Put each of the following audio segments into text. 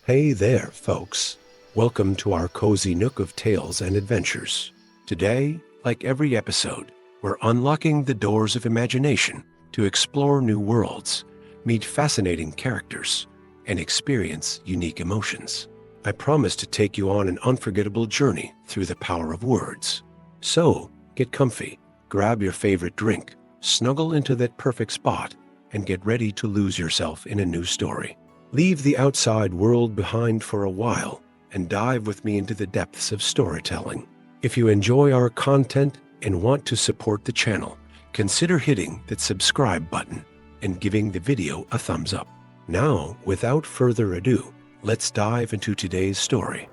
Hey there, folks. Welcome to our cozy nook of tales and adventures. Today, like every episode, we're unlocking the doors of imagination to explore new worlds, meet fascinating characters, and experience unique emotions. I promise to take you on an unforgettable journey through the power of words. So, get comfy, grab your favorite drink, snuggle into that perfect spot, and get ready to lose yourself in a new story. Leave the outside world behind for a while and dive with me into the depths of storytelling. If you enjoy our content and want to support the channel, consider hitting that subscribe button and giving the video a thumbs up. Now, without further ado, let's dive into today's story.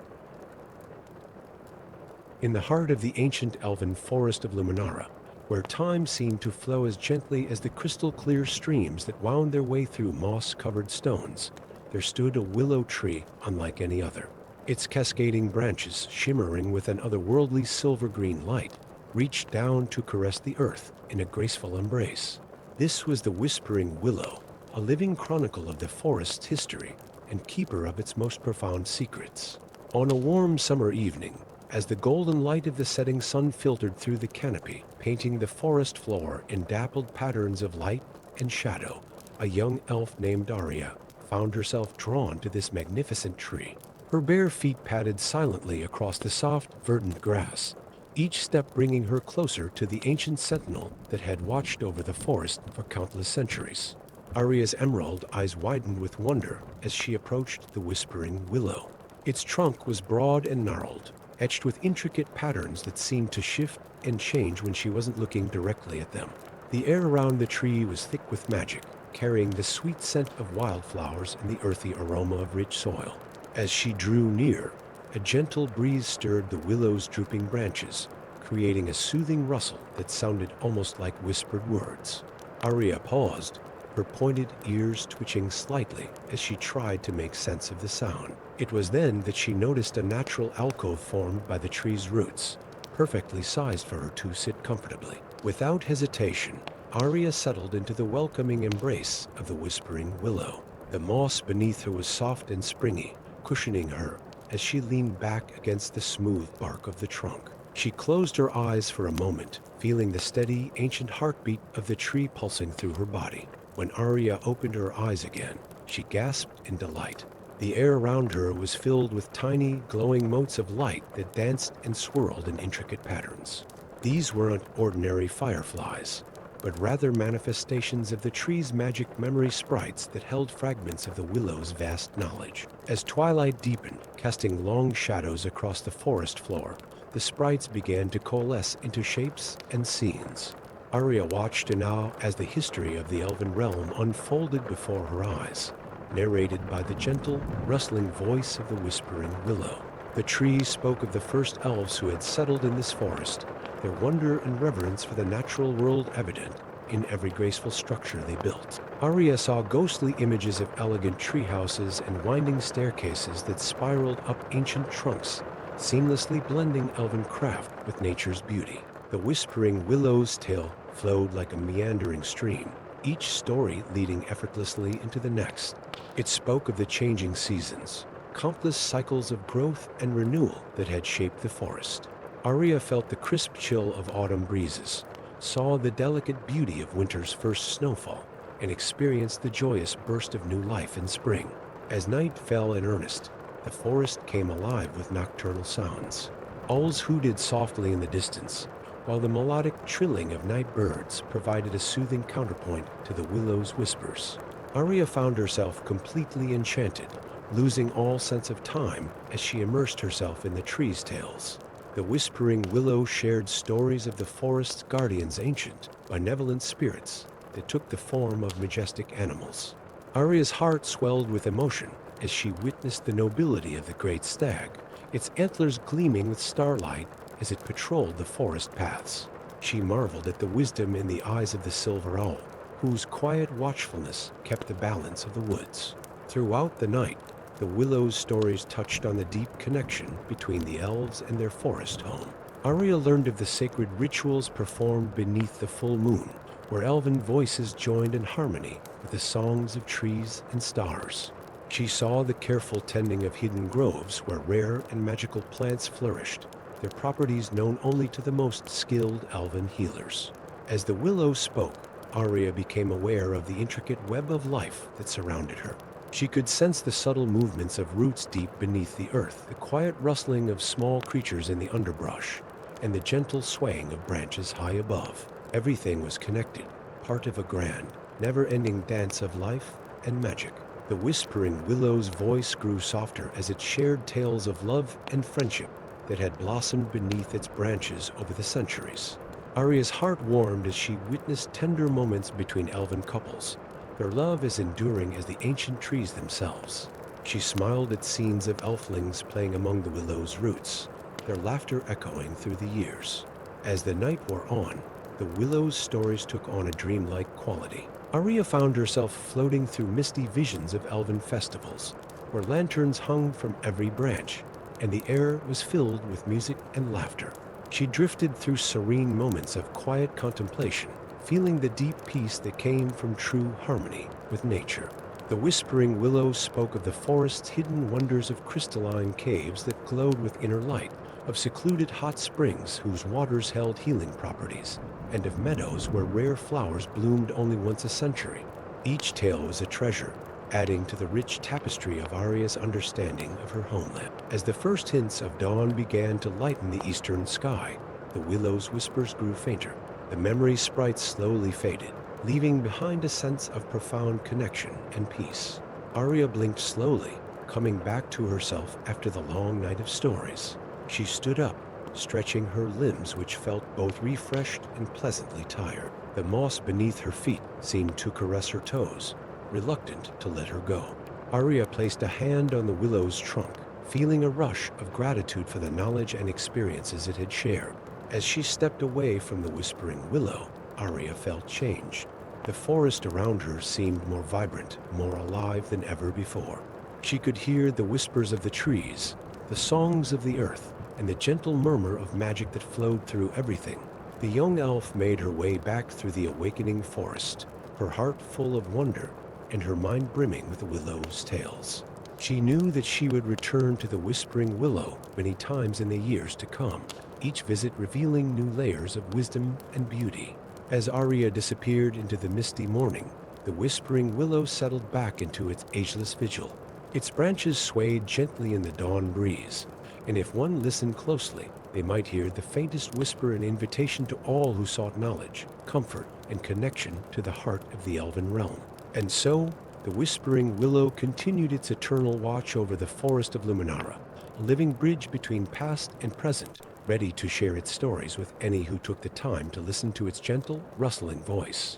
In the heart of the ancient elven Forest of Luminara, where time seemed to flow as gently as the crystal-clear streams that wound their way through moss-covered stones, there stood a willow tree unlike any other. Its cascading branches, shimmering with an otherworldly silver-green light, reached down to caress the earth in a graceful embrace. This was the Whispering Willow, a living chronicle of the forest's history and keeper of its most profound secrets. On a warm summer evening, as the golden light of the setting sun filtered through the canopy, painting the forest floor in dappled patterns of light and shadow, a young elf named Aria found herself drawn to this magnificent tree. Her bare feet padded silently across the soft, verdant grass, each step bringing her closer to the ancient sentinel that had watched over the forest for countless centuries. Aria's emerald eyes widened with wonder as she approached the Whispering Willow. Its trunk was broad and gnarled, etched with intricate patterns that seemed to shift and change when she wasn't looking directly at them. The air around the tree was thick with magic, carrying the sweet scent of wildflowers and the earthy aroma of rich soil. As she drew near, a gentle breeze stirred the willow's drooping branches, creating a soothing rustle that sounded almost like whispered words. Aria paused, her pointed ears twitching slightly as she tried to make sense of the sound. It was then that she noticed a natural alcove formed by the tree's roots, perfectly sized for her to sit comfortably. Without hesitation, Aria settled into the welcoming embrace of the Whispering Willow. The moss beneath her was soft and springy, cushioning her as she leaned back against the smooth bark of the trunk. She closed her eyes for a moment, feeling the steady, ancient heartbeat of the tree pulsing through her body. When Aria opened her eyes again, she gasped in delight. The air around her was filled with tiny, glowing motes of light that danced and swirled in intricate patterns. These weren't ordinary fireflies, but rather manifestations of the tree's magic memory sprites that held fragments of the willow's vast knowledge. As twilight deepened, casting long shadows across the forest floor, the sprites began to coalesce into shapes and scenes. Aria watched in awe as the history of the elven realm unfolded before her eyes, narrated by the gentle, rustling voice of the Whispering Willow. The tree spoke of the first elves who had settled in this forest, their wonder and reverence for the natural world evident in every graceful structure they built. Aria saw ghostly images of elegant tree houses and winding staircases that spiraled up ancient trunks, seamlessly blending elven craft with nature's beauty. The Whispering Willow's tale flowed like a meandering stream, each story leading effortlessly into the next. It spoke of the changing seasons, countless cycles of growth and renewal that had shaped the forest. Aria felt the crisp chill of autumn breezes, saw the delicate beauty of winter's first snowfall, and experienced the joyous burst of new life in spring. As night fell in earnest, the forest came alive with nocturnal sounds. Owls hooted softly in the distance, while the melodic trilling of night birds provided a soothing counterpoint to the willow's whispers. Aria found herself completely enchanted, losing all sense of time as she immersed herself in the tree's tales. The Whispering Willow shared stories of the forest's guardians, ancient, benevolent spirits that took the form of majestic animals. Aria's heart swelled with emotion as she witnessed the nobility of the great stag, its antlers gleaming with starlight as it patrolled the forest paths. She marveled at the wisdom in the eyes of the silver owl, whose quiet watchfulness kept the balance of the woods. Throughout the night, the willow's stories touched on the deep connection between the elves and their forest home. Aria learned of the sacred rituals performed beneath the full moon, where elven voices joined in harmony with the songs of trees and stars. She saw the careful tending of hidden groves where rare and magical plants flourished, their properties known only to the most skilled elven healers. As the willow spoke, Arya became aware of the intricate web of life that surrounded her. She could sense the subtle movements of roots deep beneath the earth, the quiet rustling of small creatures in the underbrush, and the gentle swaying of branches high above. Everything was connected, part of a grand, never-ending dance of life and magic. The whispering willow's voice grew softer as it shared tales of love and friendship that had blossomed beneath its branches over the centuries. Arya's heart warmed as she witnessed tender moments between elven couples, their love as enduring as the ancient trees themselves. She smiled at scenes of elflings playing among the willow's roots, their laughter echoing through the years. As the night wore on, the willow's stories took on a dreamlike quality. Arya found herself floating through misty visions of elven festivals, where lanterns hung from every branch, and the air was filled with music and laughter. She drifted through serene moments of quiet contemplation, feeling the deep peace that came from true harmony with nature. The whispering willow spoke of the forest's hidden wonders, of crystalline caves that glowed with inner light, of secluded hot springs whose waters held healing properties, and of meadows where rare flowers bloomed only once a century. Each tale was a treasure, adding to the rich tapestry of Arya's understanding of her homeland. As the first hints of dawn began to lighten the eastern sky, the willow's whispers grew fainter. The memory sprites slowly faded, leaving behind a sense of profound connection and peace. Arya blinked slowly, coming back to herself after the long night of stories. She stood up, stretching her limbs, which felt both refreshed and pleasantly tired. The moss beneath her feet seemed to caress her toes, reluctant to let her go. Arya placed a hand on the willow's trunk, feeling a rush of gratitude for the knowledge and experiences it had shared. As she stepped away from the whispering willow, Arya felt changed. The forest around her seemed more vibrant, more alive than ever before. She could hear the whispers of the trees, the songs of the earth, and the gentle murmur of magic that flowed through everything. The young elf made her way back through the awakening forest, her heart full of wonder and her mind brimming with the willow's tales. She knew that she would return to the whispering willow many times in the years to come, each visit revealing new layers of wisdom and beauty. As Arya disappeared into the misty morning, the whispering willow settled back into its ageless vigil. Its branches swayed gently in the dawn breeze, and if one listened closely, they might hear the faintest whisper, an invitation to all who sought knowledge, comfort, and connection to the heart of the elven realm. And so, the whispering willow continued its eternal watch over the Forest of Luminara, a living bridge between past and present, ready to share its stories with any who took the time to listen to its gentle, rustling voice.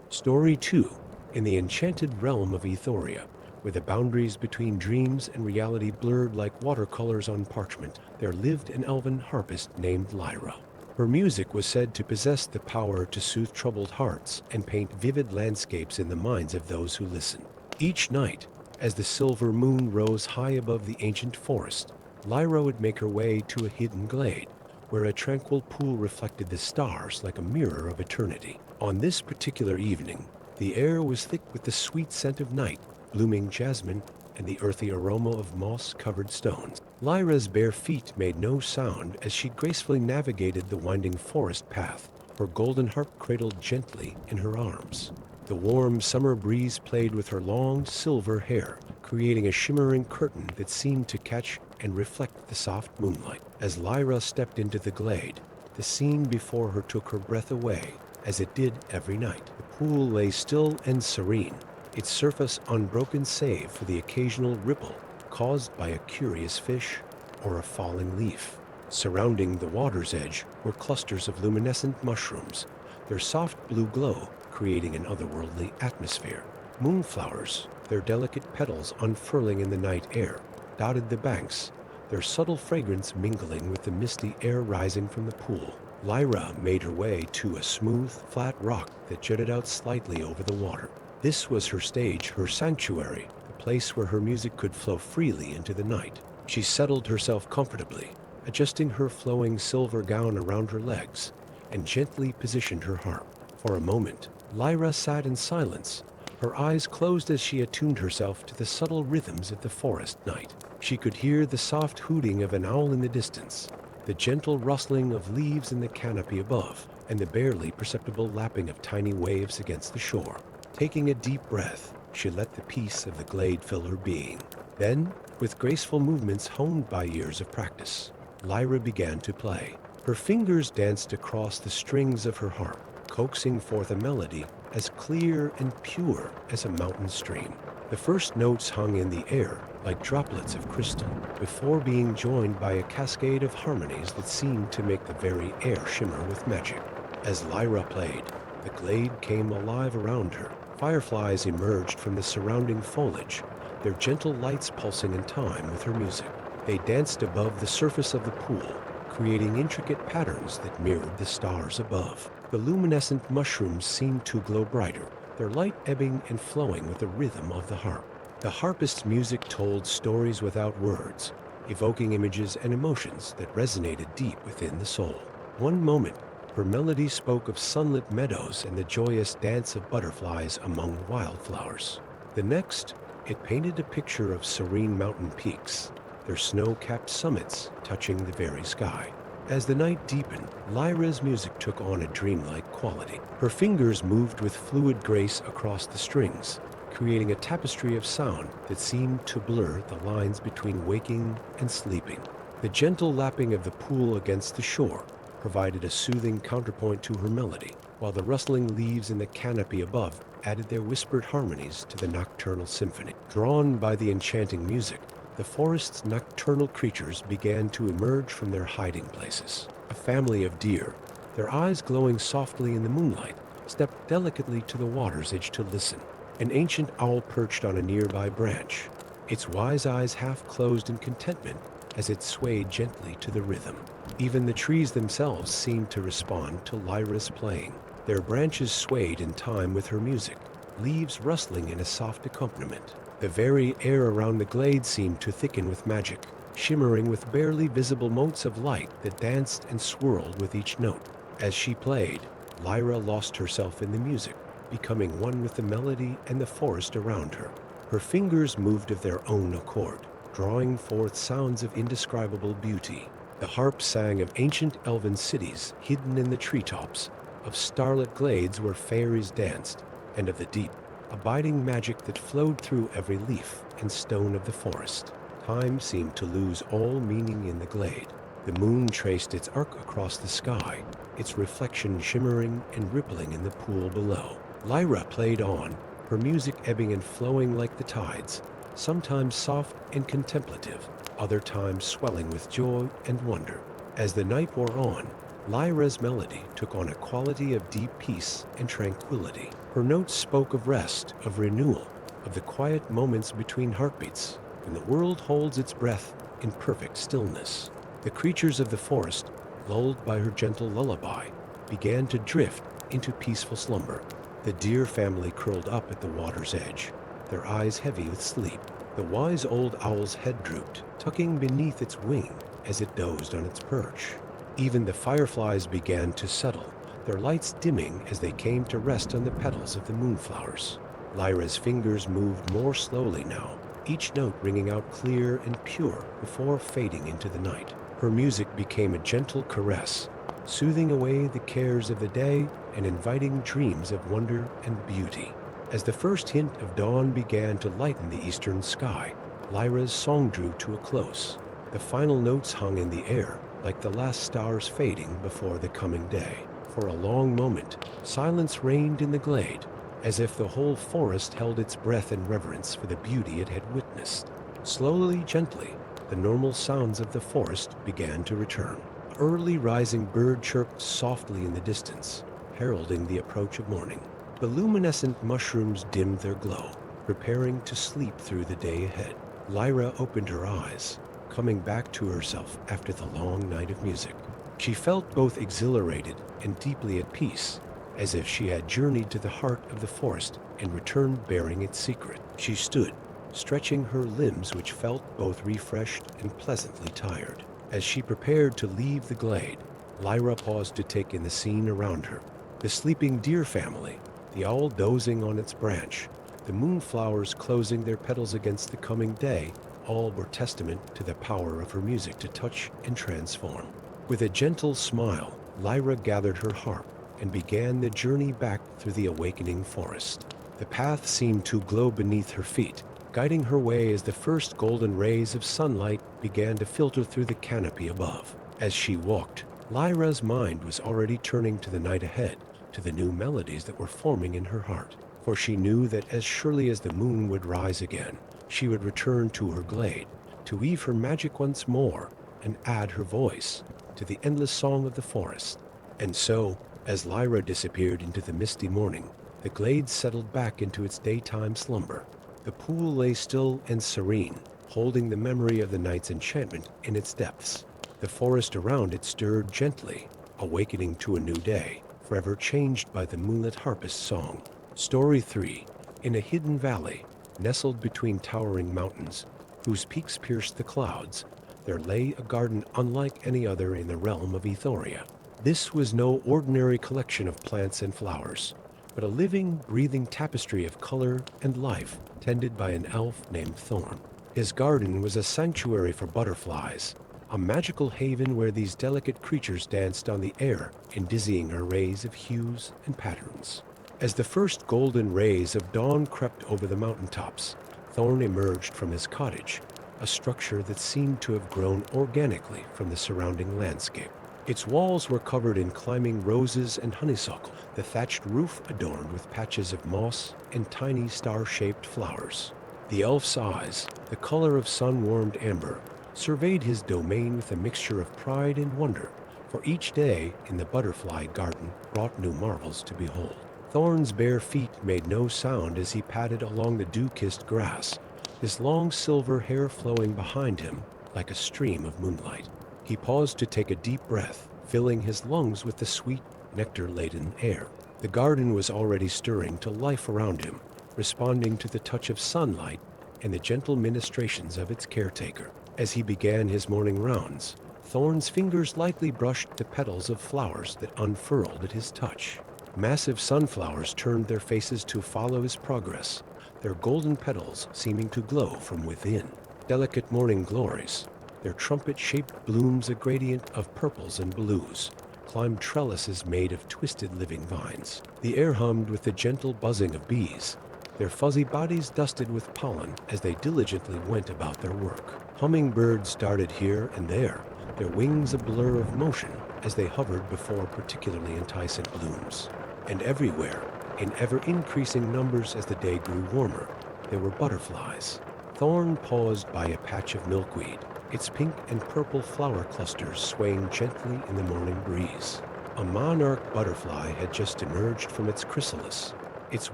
Story 2. In the enchanted realm of Aethoria, where the boundaries between dreams and reality blurred like watercolors on parchment, there lived an elven harpist named Lyra. Her music was said to possess the power to soothe troubled hearts and paint vivid landscapes in the minds of those who listened. Each night, as the silver moon rose high above the ancient forest, Lyra would make her way to a hidden glade, where a tranquil pool reflected the stars like a mirror of eternity. On this particular evening, the air was thick with the sweet scent of night, blooming jasmine, and the earthy aroma of moss-covered stones. Lyra's bare feet made no sound as she gracefully navigated the winding forest path, her golden harp cradled gently in her arms. The warm summer breeze played with her long silver hair, creating a shimmering curtain that seemed to catch and reflect the soft moonlight. As Lyra stepped into the glade, the scene before her took her breath away, as it did every night. The pool lay still and serene, its surface unbroken save for the occasional ripple caused by a curious fish or a falling leaf. Surrounding the water's edge were clusters of luminescent mushrooms, their soft blue glow creating an otherworldly atmosphere. Moonflowers, their delicate petals unfurling in the night air, dotted the banks, their subtle fragrance mingling with the misty air rising from the pool. Lyra made her way to a smooth, flat rock that jutted out slightly over the water. This was her stage, her sanctuary, a place where her music could flow freely into the night. She settled herself comfortably, adjusting her flowing silver gown around her legs, and gently positioned her harp. For a moment, Lyra sat in silence, Her eyes closed as she attuned herself to the subtle rhythms of the forest night. She could hear the soft hooting of an owl in the distance, the gentle rustling of leaves in the canopy above, and the barely perceptible lapping of tiny waves against the shore. Taking a deep breath, she let the peace of the glade fill her being. Then, with graceful movements honed by years of practice, Lyra began to play. Her fingers danced across the strings of her harp, coaxing forth a melody as clear and pure as a mountain stream. The first notes hung in the air like droplets of crystal, before being joined by a cascade of harmonies that seemed to make the very air shimmer with magic. As Lyra played, the glade came alive around her. Fireflies emerged from the surrounding foliage, their gentle lights pulsing in time with her music. They danced above the surface of the pool, creating intricate patterns that mirrored the stars above. The luminescent mushrooms seemed to glow brighter, their light ebbing and flowing with the rhythm of the harp. The harpist's music told stories without words, evoking images and emotions that resonated deep within the soul. One moment, her melody spoke of sunlit meadows and the joyous dance of butterflies among wildflowers. The next, it painted a picture of serene mountain peaks, their snow-capped summits touching the very sky. As the night deepened, Lyra's music took on a dreamlike quality. Her fingers moved with fluid grace across the strings, creating a tapestry of sound that seemed to blur the lines between waking and sleeping. The gentle lapping of the pool against the shore provided a soothing counterpoint to her melody, while the rustling leaves in the canopy above added their whispered harmonies to the nocturnal symphony. Drawn by the enchanting music, the forest's nocturnal creatures began to emerge from their hiding places. A family of deer, their eyes glowing softly in the moonlight, stepped delicately to the water's edge to listen. An ancient owl perched on a nearby branch, its wise eyes half closed in contentment as it swayed gently to the rhythm. Even the trees themselves seemed to respond to Lyra's playing. Their branches swayed in time with her music, leaves rustling in a soft accompaniment. The very air around the glade seemed to thicken with magic, shimmering with barely visible motes of light that danced and swirled with each note. As she played, Lyra lost herself in the music, becoming one with the melody and the forest around her. Her fingers moved of their own accord, drawing forth sounds of indescribable beauty. The harp sang of ancient elven cities hidden in the treetops, of starlit glades where fairies danced, and of the deep, abiding magic that flowed through every leaf and stone of the forest. Time seemed to lose all meaning in the glade. The moon traced its arc across the sky, its reflection shimmering and rippling in the pool below. Lyra played on, her music ebbing and flowing like the tides, sometimes soft and contemplative, other times swelling with joy and wonder. As the night wore on, Lyra's melody took on a quality of deep peace and tranquility. Her notes spoke of rest, of renewal, of the quiet moments between heartbeats, when the world holds its breath in perfect stillness. The creatures of the forest, lulled by her gentle lullaby, began to drift into peaceful slumber. The deer family curled up at the water's edge, their eyes heavy with sleep. The wise old owl's head drooped, tucking beneath its wing as it dozed on its perch. Even the fireflies began to settle, their lights dimming as they came to rest on the petals of the moonflowers. Lyra's fingers moved more slowly now, each note ringing out clear and pure before fading into the night. Her music became a gentle caress, soothing away the cares of the day and inviting dreams of wonder and beauty. As the first hint of dawn began to lighten the eastern sky, Lyra's song drew to a close. The final notes hung in the air, like the last stars fading before the coming day. For a long moment, silence reigned in the glade, as if the whole forest held its breath in reverence for the beauty it had witnessed. Slowly, gently, the normal sounds of the forest began to return. An early rising bird chirped softly in the distance, heralding the approach of morning. The luminescent mushrooms dimmed their glow, preparing to sleep through the day ahead. Lyra opened her eyes, coming back to herself after the long night of music. She felt both exhilarated and deeply at peace, as if she had journeyed to the heart of the forest and returned bearing its secret. She stood, stretching her limbs, which felt both refreshed and pleasantly tired. As she prepared to leave the glade, Lyra paused to take in the scene around her. The sleeping deer family, the owl dozing on its branch, the moonflowers closing their petals against the coming day, all were testament to the power of her music to touch and transform. With a gentle smile, Lyra gathered her harp and began the journey back through the awakening forest. The path seemed to glow beneath her feet, guiding her way as the first golden rays of sunlight began to filter through the canopy above. As she walked, Lyra's mind was already turning to the night ahead, to the new melodies that were forming in her heart. For she knew that as surely as the moon would rise again, she would return to her glade, to weave her magic once more and add her voice to the endless song of the forest. And so, as Lyra disappeared into the misty morning, the glade settled back into its daytime slumber. The pool lay still and serene, holding the memory of the night's enchantment in its depths. The forest around it stirred gently, awakening to a new day, forever changed by the moonlit harpist's song. Story 3. In a hidden valley, nestled between towering mountains, whose peaks pierced the clouds, there lay a garden unlike any other in the realm of Aethoria. This was no ordinary collection of plants and flowers, but a living, breathing tapestry of color and life, tended by an elf named Thorn. His garden was a sanctuary for butterflies, a magical haven where these delicate creatures danced on the air in dizzying arrays of hues and patterns. As the first golden rays of dawn crept over the mountaintops, Thorn emerged from his cottage, a structure that seemed to have grown organically from the surrounding landscape. Its walls were covered in climbing roses and honeysuckle, the thatched roof adorned with patches of moss and tiny star-shaped flowers. The elf's eyes, the color of sun-warmed amber, surveyed his domain with a mixture of pride and wonder, for each day in the butterfly garden brought new marvels to behold. Thorn's bare feet made no sound as he padded along the dew-kissed grass, his long silver hair flowing behind him like a stream of moonlight. He paused to take a deep breath, filling his lungs with the sweet, nectar-laden air. The garden was already stirring to life around him, responding to the touch of sunlight and the gentle ministrations of its caretaker. As he began his morning rounds, Thorn's fingers lightly brushed the petals of flowers that unfurled at his touch. Massive sunflowers turned their faces to follow his progress, their golden petals seeming to glow from within. Delicate morning glories, their trumpet-shaped blooms a gradient of purples and blues, climbed trellises made of twisted living vines. The air hummed with the gentle buzzing of bees, their fuzzy bodies dusted with pollen as they diligently went about their work. Hummingbirds darted here and there, their wings a blur of motion as they hovered before particularly enticing blooms. And everywhere, in ever-increasing numbers as the day grew warmer, there were butterflies. Thorn paused by a patch of milkweed, its pink and purple flower clusters swaying gently in the morning breeze. A monarch butterfly had just emerged from its chrysalis, its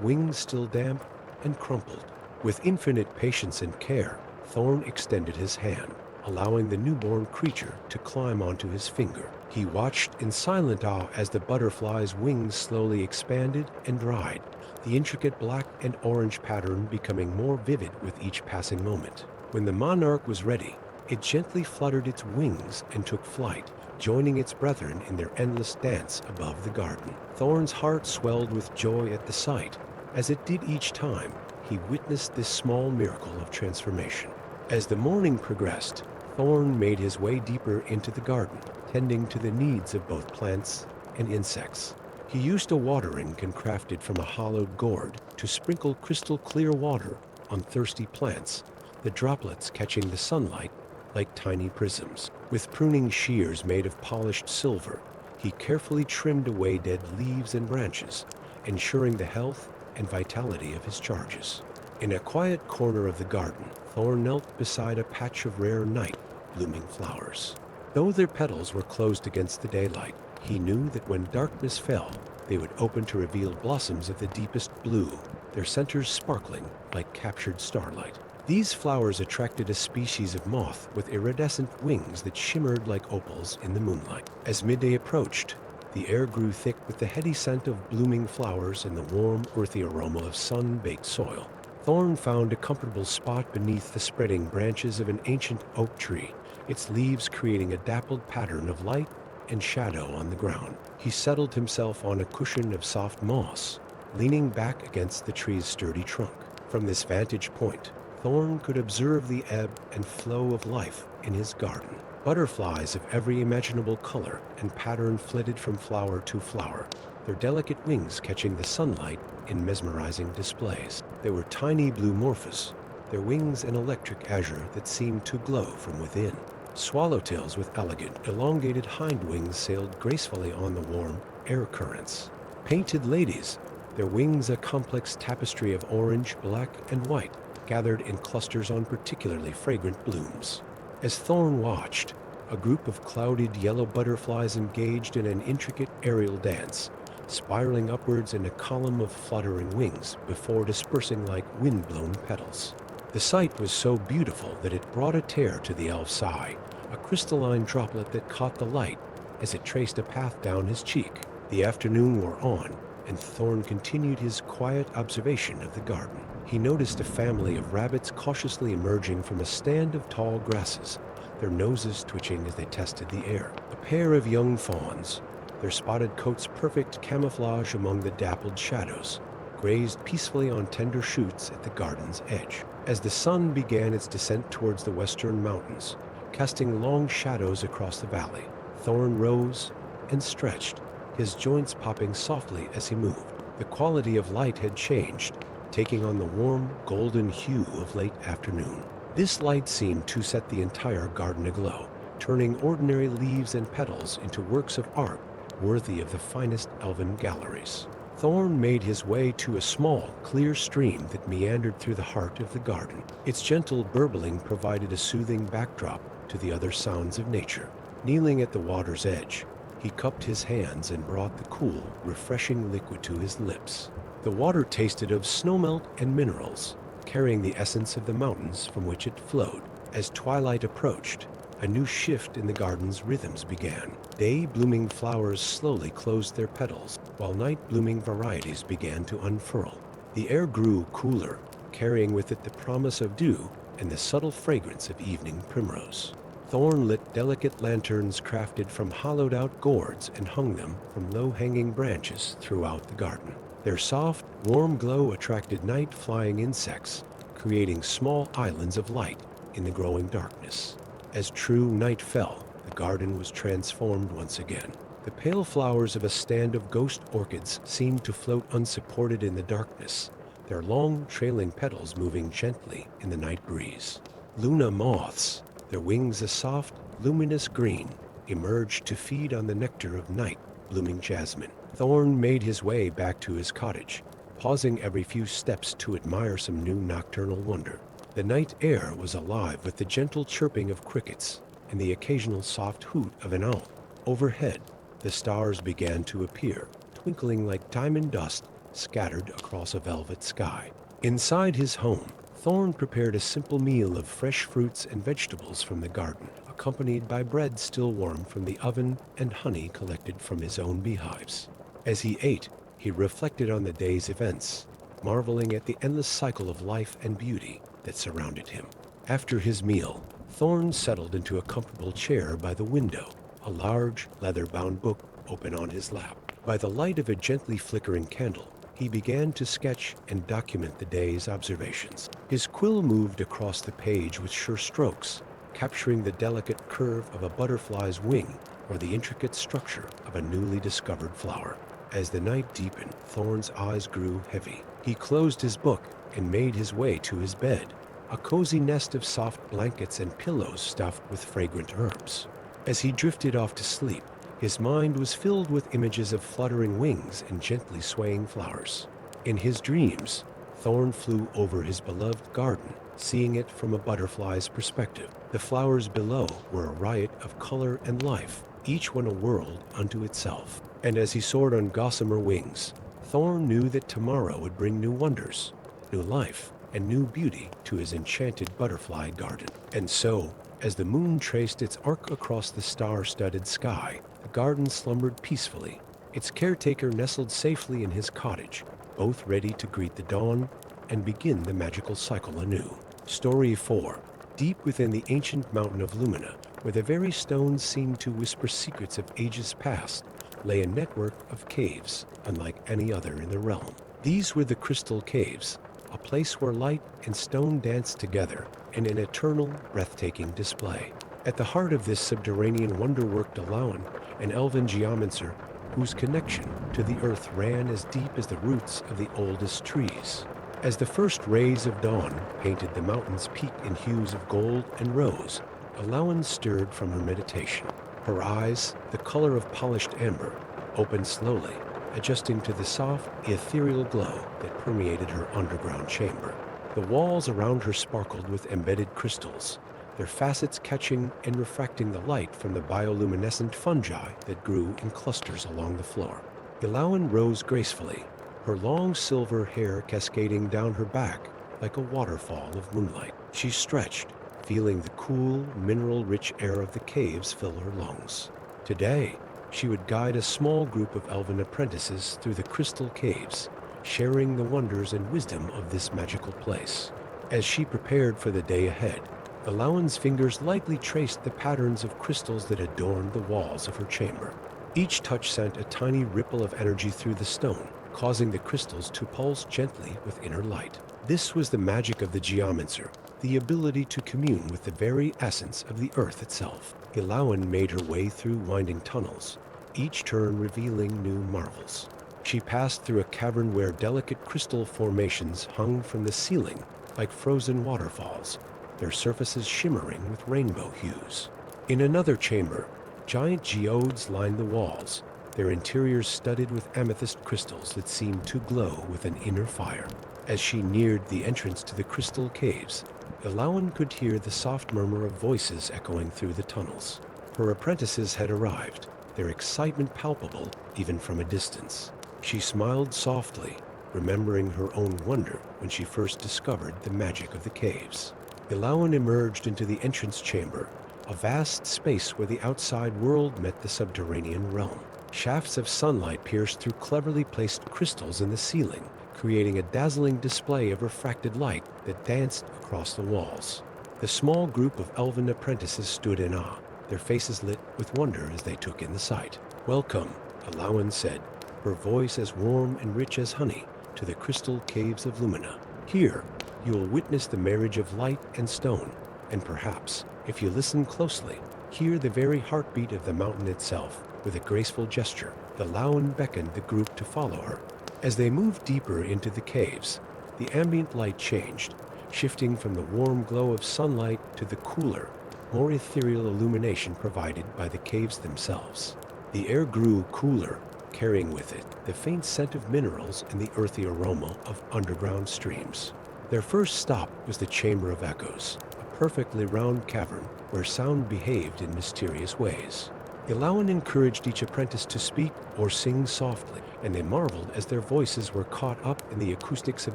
wings still damp and crumpled. With infinite patience and care, Thorn extended his hand, allowing the newborn creature to climb onto his finger. He watched in silent awe as the butterfly's wings slowly expanded and dried, the intricate black and orange pattern becoming more vivid with each passing moment. When the monarch was ready, it gently fluttered its wings and took flight, joining its brethren in their endless dance above the garden. Thorn's heart swelled with joy at the sight, as it did each time he witnessed this small miracle of transformation. As the morning progressed, Thorn made his way deeper into the garden, tending to the needs of both plants and insects. He used a watering can crafted from a hollowed gourd to sprinkle crystal clear water on thirsty plants, the droplets catching the sunlight like tiny prisms. With pruning shears made of polished silver, he carefully trimmed away dead leaves and branches, ensuring the health and vitality of his charges. In a quiet corner of the garden, Thorn knelt beside a patch of rare night blooming flowers. Though their petals were closed against the daylight, he knew that when darkness fell, they would open to reveal blossoms of the deepest blue, their centers sparkling like captured starlight. These flowers attracted a species of moth with iridescent wings that shimmered like opals in the moonlight. As midday approached, the air grew thick with the heady scent of blooming flowers and the warm, earthy aroma of sun-baked soil. Thorn found a comfortable spot beneath the spreading branches of an ancient oak tree, its leaves creating a dappled pattern of light and shadow on the ground. He settled himself on a cushion of soft moss, leaning back against the tree's sturdy trunk. From this vantage point, Thorn could observe the ebb and flow of life in his garden. Butterflies of every imaginable color and pattern flitted from flower to flower, their delicate wings catching the sunlight in mesmerizing displays. There were tiny blue morphs, their wings an electric azure that seemed to glow from within. Swallowtails with elegant, elongated hind wings sailed gracefully on the warm air currents. Painted ladies, their wings a complex tapestry of orange, black, and white, gathered in clusters on particularly fragrant blooms. As Thorn watched, a group of clouded yellow butterflies engaged in an intricate aerial dance, spiraling upwards in a column of fluttering wings before dispersing like wind-blown petals. The sight was so beautiful that it brought a tear to the elf's eye, a crystalline droplet that caught the light as it traced a path down his cheek. The afternoon wore on, and Thorn continued his quiet observation of the garden. He noticed a family of rabbits cautiously emerging from a stand of tall grasses, their noses twitching as they tested the air. A pair of young fawns, their spotted coats perfect camouflage among the dappled shadows, grazed peacefully on tender shoots at the garden's edge. As the sun began its descent towards the western mountains, casting long shadows across the valley, Thorn rose and stretched, his joints popping softly as he moved. The quality of light had changed, taking on the warm, golden hue of late afternoon. This light seemed to set the entire garden aglow, turning ordinary leaves and petals into works of art worthy of the finest elven galleries. Thorn made his way to a small, clear stream that meandered through the heart of the garden. Its gentle burbling provided a soothing backdrop to the other sounds of nature. Kneeling at the water's edge, he cupped his hands and brought the cool, refreshing liquid to his lips. The water tasted of snowmelt and minerals, carrying the essence of the mountains from which it flowed. As twilight approached, a new shift in the garden's rhythms began. Day-blooming flowers slowly closed their petals, while night-blooming varieties began to unfurl. The air grew cooler, carrying with it the promise of dew and the subtle fragrance of evening primrose. Thorn lit delicate lanterns crafted from hollowed-out gourds and hung them from low-hanging branches throughout the garden. Their soft, warm glow attracted night-flying insects, creating small islands of light in the growing darkness. As true night fell, the garden was transformed once again. The pale flowers of a stand of ghost orchids seemed to float unsupported in the darkness, their long, trailing petals moving gently in the night breeze. Luna moths, their wings a soft, luminous green, emerged to feed on the nectar of night-blooming jasmine. Thorn made his way back to his cottage, pausing every few steps to admire some new nocturnal wonder. The night air was alive with the gentle chirping of crickets and the occasional soft hoot of an owl. Overhead, the stars began to appear, twinkling like diamond dust scattered across a velvet sky. Inside his home, Thorn prepared a simple meal of fresh fruits and vegetables from the garden, accompanied by bread still warm from the oven and honey collected from his own beehives. As he ate, he reflected on the day's events, marveling at the endless cycle of life and beauty that surrounded him. After his meal, Thorn settled into a comfortable chair by the window, a large, leather-bound book open on his lap. By the light of a gently flickering candle, he began to sketch and document the day's observations. His quill moved across the page with sure strokes, capturing the delicate curve of a butterfly's wing or the intricate structure of a newly discovered flower. As the night deepened, Thorn's eyes grew heavy. He closed his book and made his way to his bed, a cozy nest of soft blankets and pillows stuffed with fragrant herbs. As he drifted off to sleep, his mind was filled with images of fluttering wings and gently swaying flowers. In his dreams, Thorn flew over his beloved garden, seeing it from a butterfly's perspective. The flowers below were a riot of color and life, each one a world unto itself. And as he soared on gossamer wings, Thorn knew that tomorrow would bring new wonders, new life, and new beauty to his enchanted butterfly garden. And so, as the moon traced its arc across the star-studded sky, the garden slumbered peacefully, its caretaker nestled safely in his cottage, both ready to greet the dawn and begin the magical cycle anew. Story 4. Deep within the ancient mountain of Lumina, where the very stones seemed to whisper secrets of ages past, lay a network of caves unlike any other in the realm. These were the crystal caves, a place where light and stone dance together in an eternal, breathtaking display. At the heart of this subterranean wonder worked Elven, an elven geomancer whose connection to the earth ran as deep as the roots of the oldest trees. As the first rays of dawn painted the mountain's peak in hues of gold and rose, Elven stirred from her meditation. Her eyes, the color of polished amber, opened slowly, adjusting to the soft, ethereal glow that permeated her underground chamber. The walls around her sparkled with embedded crystals, their facets catching and refracting the light from the bioluminescent fungi that grew in clusters along the floor. Elven rose gracefully, her long silver hair cascading down her back like a waterfall of moonlight. She stretched, feeling the cool, mineral-rich air of the caves fill her lungs. Today, she would guide a small group of elven apprentices through the crystal caves, sharing the wonders and wisdom of this magical place. As she prepared for the day ahead, Elven's fingers lightly traced the patterns of crystals that adorned the walls of her chamber. Each touch sent a tiny ripple of energy through the stone, causing the crystals to pulse gently with inner light. This was the magic of the geomancer, the ability to commune with the very essence of the earth itself. Elven made her way through winding tunnels, each turn revealing new marvels. She passed through a cavern where delicate crystal formations hung from the ceiling like frozen waterfalls, their surfaces shimmering with rainbow hues. In another chamber, giant geodes lined the walls, their interiors studded with amethyst crystals that seemed to glow with an inner fire. As she neared the entrance to the crystal caves, Elven could hear the soft murmur of voices echoing through the tunnels. Her apprentices had arrived, their excitement palpable even from a distance. She smiled softly, remembering her own wonder when she first discovered the magic of the caves. Elven emerged into the entrance chamber, a vast space where the outside world met the subterranean realm. Shafts of sunlight pierced through cleverly placed crystals in the ceiling, creating a dazzling display of refracted light that danced across the walls. The small group of elven apprentices stood in awe, their faces lit with wonder as they took in the sight. "Welcome," Elven said, her voice as warm and rich as honey, to the crystal caves of Lumina. "Here, you will witness the marriage of light and stone, and perhaps, if you listen closely, hear the very heartbeat of the mountain itself." With a graceful gesture, Elven beckoned the group to follow her. As they moved deeper into the caves, the ambient light changed, shifting from the warm glow of sunlight to the cooler, more ethereal illumination provided by the caves themselves. The air grew cooler, carrying with it the faint scent of minerals and the earthy aroma of underground streams. Their first stop was the Chamber of Echoes, a perfectly round cavern where sound behaved in mysterious ways. Elven encouraged each apprentice to speak or sing softly, and they marveled as their voices were caught up in the acoustics of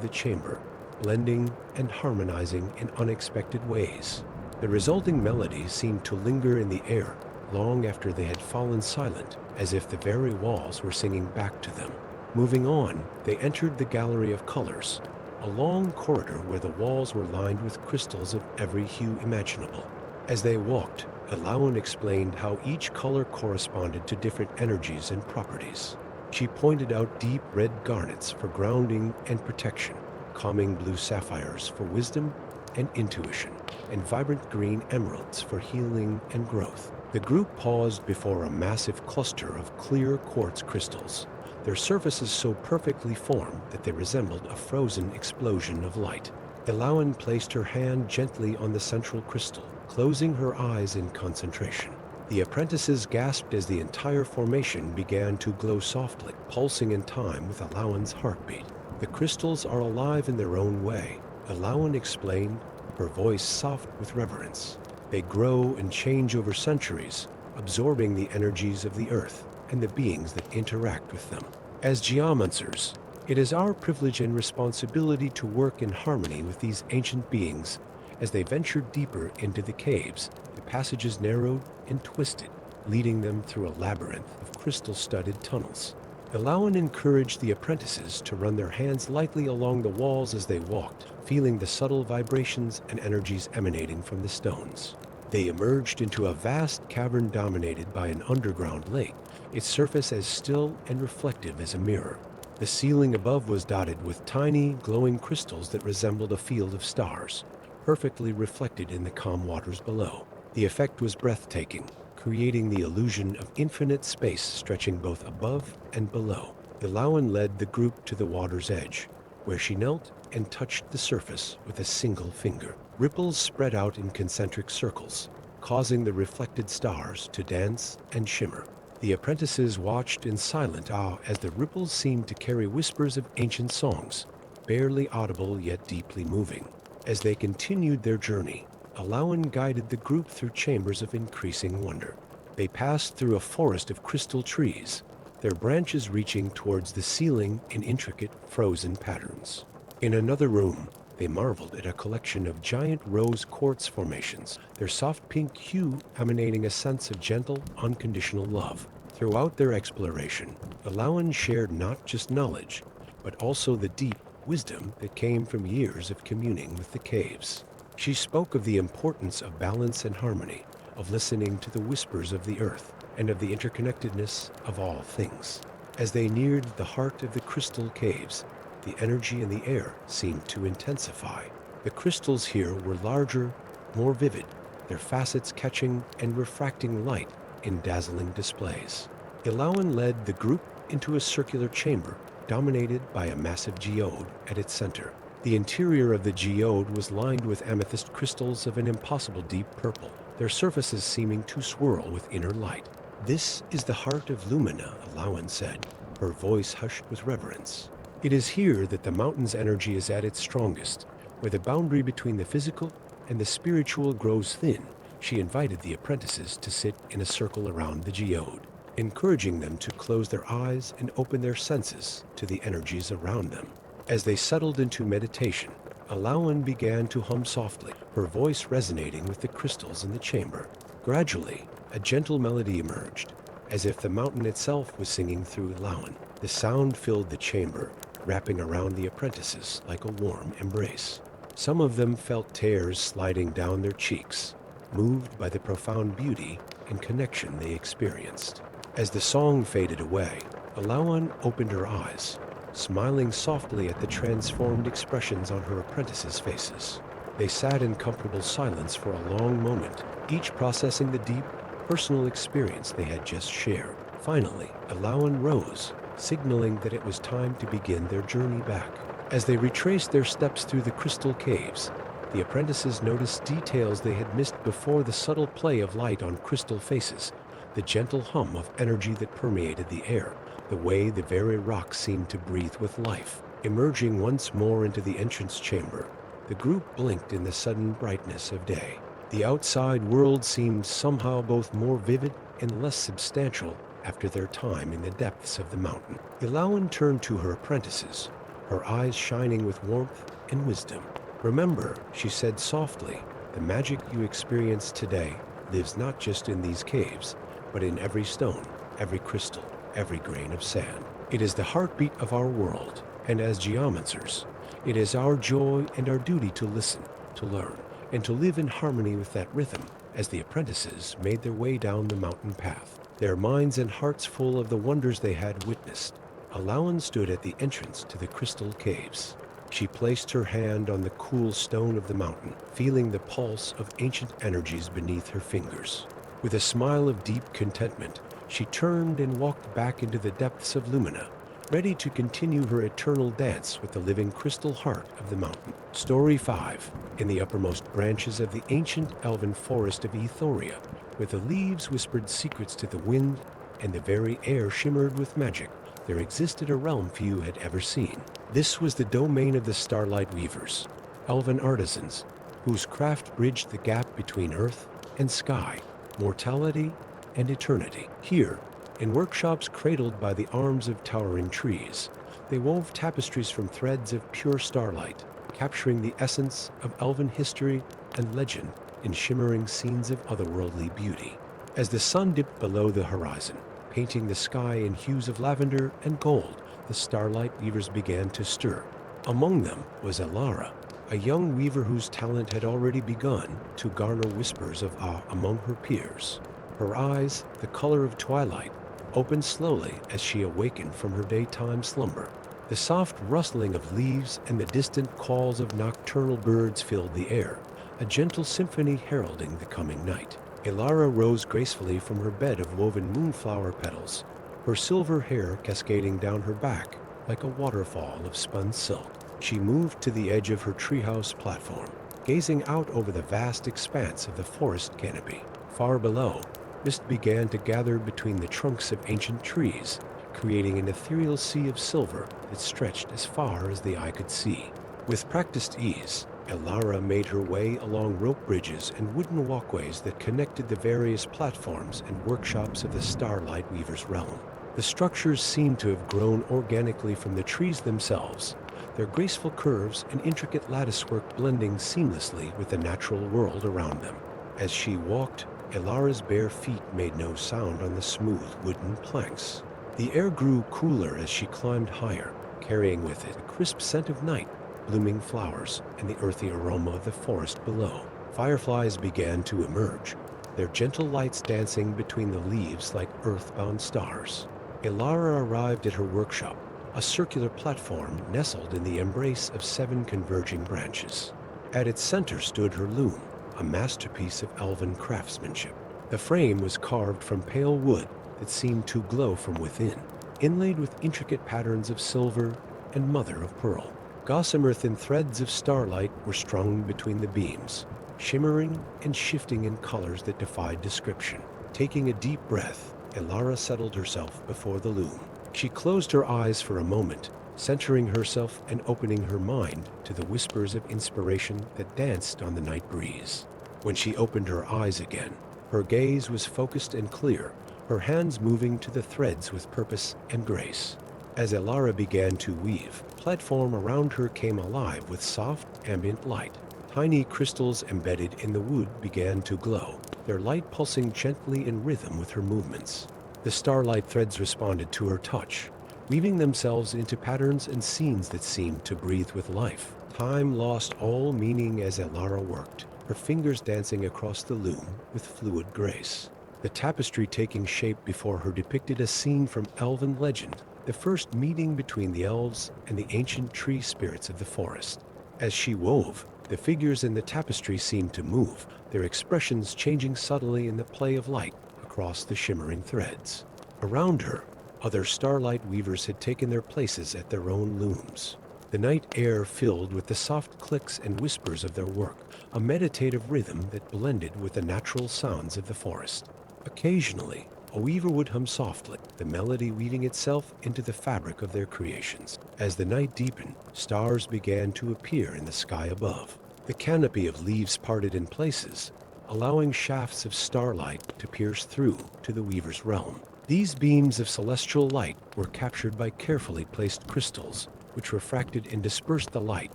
the chamber, blending and harmonizing in unexpected ways. The resulting melodies seemed to linger in the air long after they had fallen silent, as if the very walls were singing back to them. Moving on, they entered the Gallery of Colors, a long corridor where the walls were lined with crystals of every hue imaginable. As they walked, Elven explained how each color corresponded to different energies and properties. She pointed out deep red garnets for grounding and protection, calming blue sapphires for wisdom and intuition, and vibrant green emeralds for healing and growth. The group paused before a massive cluster of clear quartz crystals, their surfaces so perfectly formed that they resembled a frozen explosion of light. Elven placed her hand gently on the central crystal, closing her eyes in concentration. The apprentices gasped as the entire formation began to glow softly, pulsing in time with Elven's heartbeat. "The crystals are alive in their own way," Elven explained, her voice soft with reverence. "They grow and change over centuries, absorbing the energies of the earth and the beings that interact with them. As geomancers, it is our privilege and responsibility to work in harmony with these ancient beings." As they ventured deeper into the caves, the passages narrowed and twisted, leading them through a labyrinth of crystal-studded tunnels. Elven encouraged the apprentices to run their hands lightly along the walls as they walked, feeling the subtle vibrations and energies emanating from the stones. They emerged into a vast cavern dominated by an underground lake, its surface as still and reflective as a mirror. The ceiling above was dotted with tiny, glowing crystals that resembled a field of stars, perfectly reflected in the calm waters below. The effect was breathtaking, creating the illusion of infinite space stretching both above and below. Ilawan led the group to the water's edge, where she knelt and touched the surface with a single finger. Ripples spread out in concentric circles, causing the reflected stars to dance and shimmer. The apprentices watched in silent awe as the ripples seemed to carry whispers of ancient songs, barely audible yet deeply moving. As they continued their journey, Ilawan guided the group through chambers of increasing wonder. They passed through a forest of crystal trees, their branches reaching towards the ceiling in intricate, frozen patterns. In another room, they marveled at a collection of giant rose quartz formations, their soft pink hue emanating a sense of gentle, unconditional love. Throughout their exploration, Ilawan shared not just knowledge, but also the deep wisdom that came from years of communing with the caves. She spoke of the importance of balance and harmony, of listening to the whispers of the earth, and of the interconnectedness of all things. As they neared the heart of the crystal caves, the energy in the air seemed to intensify. The crystals here were larger, more vivid, their facets catching and refracting light in dazzling displays. Ilawan led the group into a circular chamber dominated by a massive geode at its center. The interior of the geode was lined with amethyst crystals of an impossible deep purple, their surfaces seeming to swirl with inner light. "This is the heart of Lumina," Ilawan said, her voice hushed with reverence. "It is here that the mountain's energy is at its strongest, where the boundary between the physical and the spiritual grows thin." She invited the apprentices to sit in a circle around the geode, encouraging them to close their eyes and open their senses to the energies around them. As they settled into meditation, Ilawan began to hum softly, her voice resonating with the crystals in the chamber. Gradually, a gentle melody emerged, as if the mountain itself was singing through Ilawan. The sound filled the chamber, wrapping around the apprentices like a warm embrace. Some of them felt tears sliding down their cheeks, moved by the profound beauty and connection they experienced. As the song faded away, Ilawan opened her eyes, smiling softly at the transformed expressions on her apprentices' faces. They sat in comfortable silence for a long moment, each processing the deep, personal experience they had just shared. Finally, Ilawan rose, signaling that it was time to begin their journey back. As they retraced their steps through the crystal caves, the apprentices noticed details they had missed before: the subtle play of light on crystal faces, the gentle hum of energy that permeated the air, the way the very rocks seemed to breathe with life. Emerging once more into the entrance chamber, the group blinked in the sudden brightness of day. The outside world seemed somehow both more vivid and less substantial after their time in the depths of the mountain. Ilawan turned to her apprentices, her eyes shining with warmth and wisdom. "Remember," she said softly, "the magic you experience today lives not just in these caves, but in every stone, every crystal, every grain of sand. It is the heartbeat of our world, and as geomancers, it is our joy and our duty to listen, to learn, and to live in harmony with that rhythm." As the apprentices made their way down the mountain path, their minds and hearts full of the wonders they had witnessed, Ilawan stood at the entrance to the crystal caves. She placed her hand on the cool stone of the mountain, feeling the pulse of ancient energies beneath her fingers. With a smile of deep contentment, she turned and walked back into the depths of Lumina, ready to continue her eternal dance with the living crystal heart of the mountain. Story 5. In the uppermost branches of the ancient elven forest of Aethoria, where the leaves whispered secrets to the wind and the very air shimmered with magic, there existed a realm few had ever seen. This was the domain of the starlight weavers, elven artisans, whose craft bridged the gap between earth and sky, mortality and eternity. Here, in workshops cradled by the arms of towering trees, they wove tapestries from threads of pure starlight, capturing the essence of elven history and legend in shimmering scenes of otherworldly beauty. As the sun dipped below the horizon, painting the sky in hues of lavender and gold, the starlight weavers began to stir. Among them was Elara, a young weaver whose talent had already begun to garner whispers of awe among her peers. Her eyes, the color of twilight, opened slowly as she awakened from her daytime slumber. The soft rustling of leaves and the distant calls of nocturnal birds filled the air, a gentle symphony heralding the coming night. Elara rose gracefully from her bed of woven moonflower petals, her silver hair cascading down her back like a waterfall of spun silk. She moved to the edge of her treehouse platform, gazing out over the vast expanse of the forest canopy. Far below, mist began to gather between the trunks of ancient trees, creating an ethereal sea of silver that stretched as far as the eye could see. With practiced ease, Elara made her way along rope bridges and wooden walkways that connected the various platforms and workshops of the Starlight Weaver's realm. The structures seemed to have grown organically from the trees themselves, their graceful curves and intricate latticework blending seamlessly with the natural world around them. As she walked, Elara's bare feet made no sound on the smooth wooden planks. The air grew cooler as she climbed higher, carrying with it the crisp scent of night, blooming flowers, and the earthy aroma of the forest below. Fireflies began to emerge, their gentle lights dancing between the leaves like earthbound stars. Elara arrived at her workshop, a circular platform nestled in the embrace of 7 converging branches. At its center stood her loom, a masterpiece of elven craftsmanship. The frame was carved from pale wood that seemed to glow from within, inlaid with intricate patterns of silver and mother of pearl. Gossamer thin threads of starlight were strung between the beams, shimmering and shifting in colors that defied description. Taking a deep breath, Elara settled herself before the loom. She closed her eyes for a moment, centering herself and opening her mind to the whispers of inspiration that danced on the night breeze. When she opened her eyes again, her gaze was focused and clear, her hands moving to the threads with purpose and grace. As Elara began to weave, the platform around her came alive with soft, ambient light. Tiny crystals embedded in the wood began to glow, their light pulsing gently in rhythm with her movements. The starlight threads responded to her touch, weaving themselves into patterns and scenes that seemed to breathe with life. Time lost all meaning as Elara worked, her fingers dancing across the loom with fluid grace. The tapestry taking shape before her depicted a scene from Elven legend, the first meeting between the elves and the ancient tree spirits of the forest. As she wove, the figures in the tapestry seemed to move, their expressions changing subtly in the play of light across the shimmering threads. Around her, other starlight weavers had taken their places at their own looms. The night air filled with the soft clicks and whispers of their work, a meditative rhythm that blended with the natural sounds of the forest. Occasionally, a weaver would hum softly, the melody weaving itself into the fabric of their creations. As the night deepened, stars began to appear in the sky above. The canopy of leaves parted in places, allowing shafts of starlight to pierce through to the weaver's realm. These beams of celestial light were captured by carefully placed crystals, which refracted and dispersed the light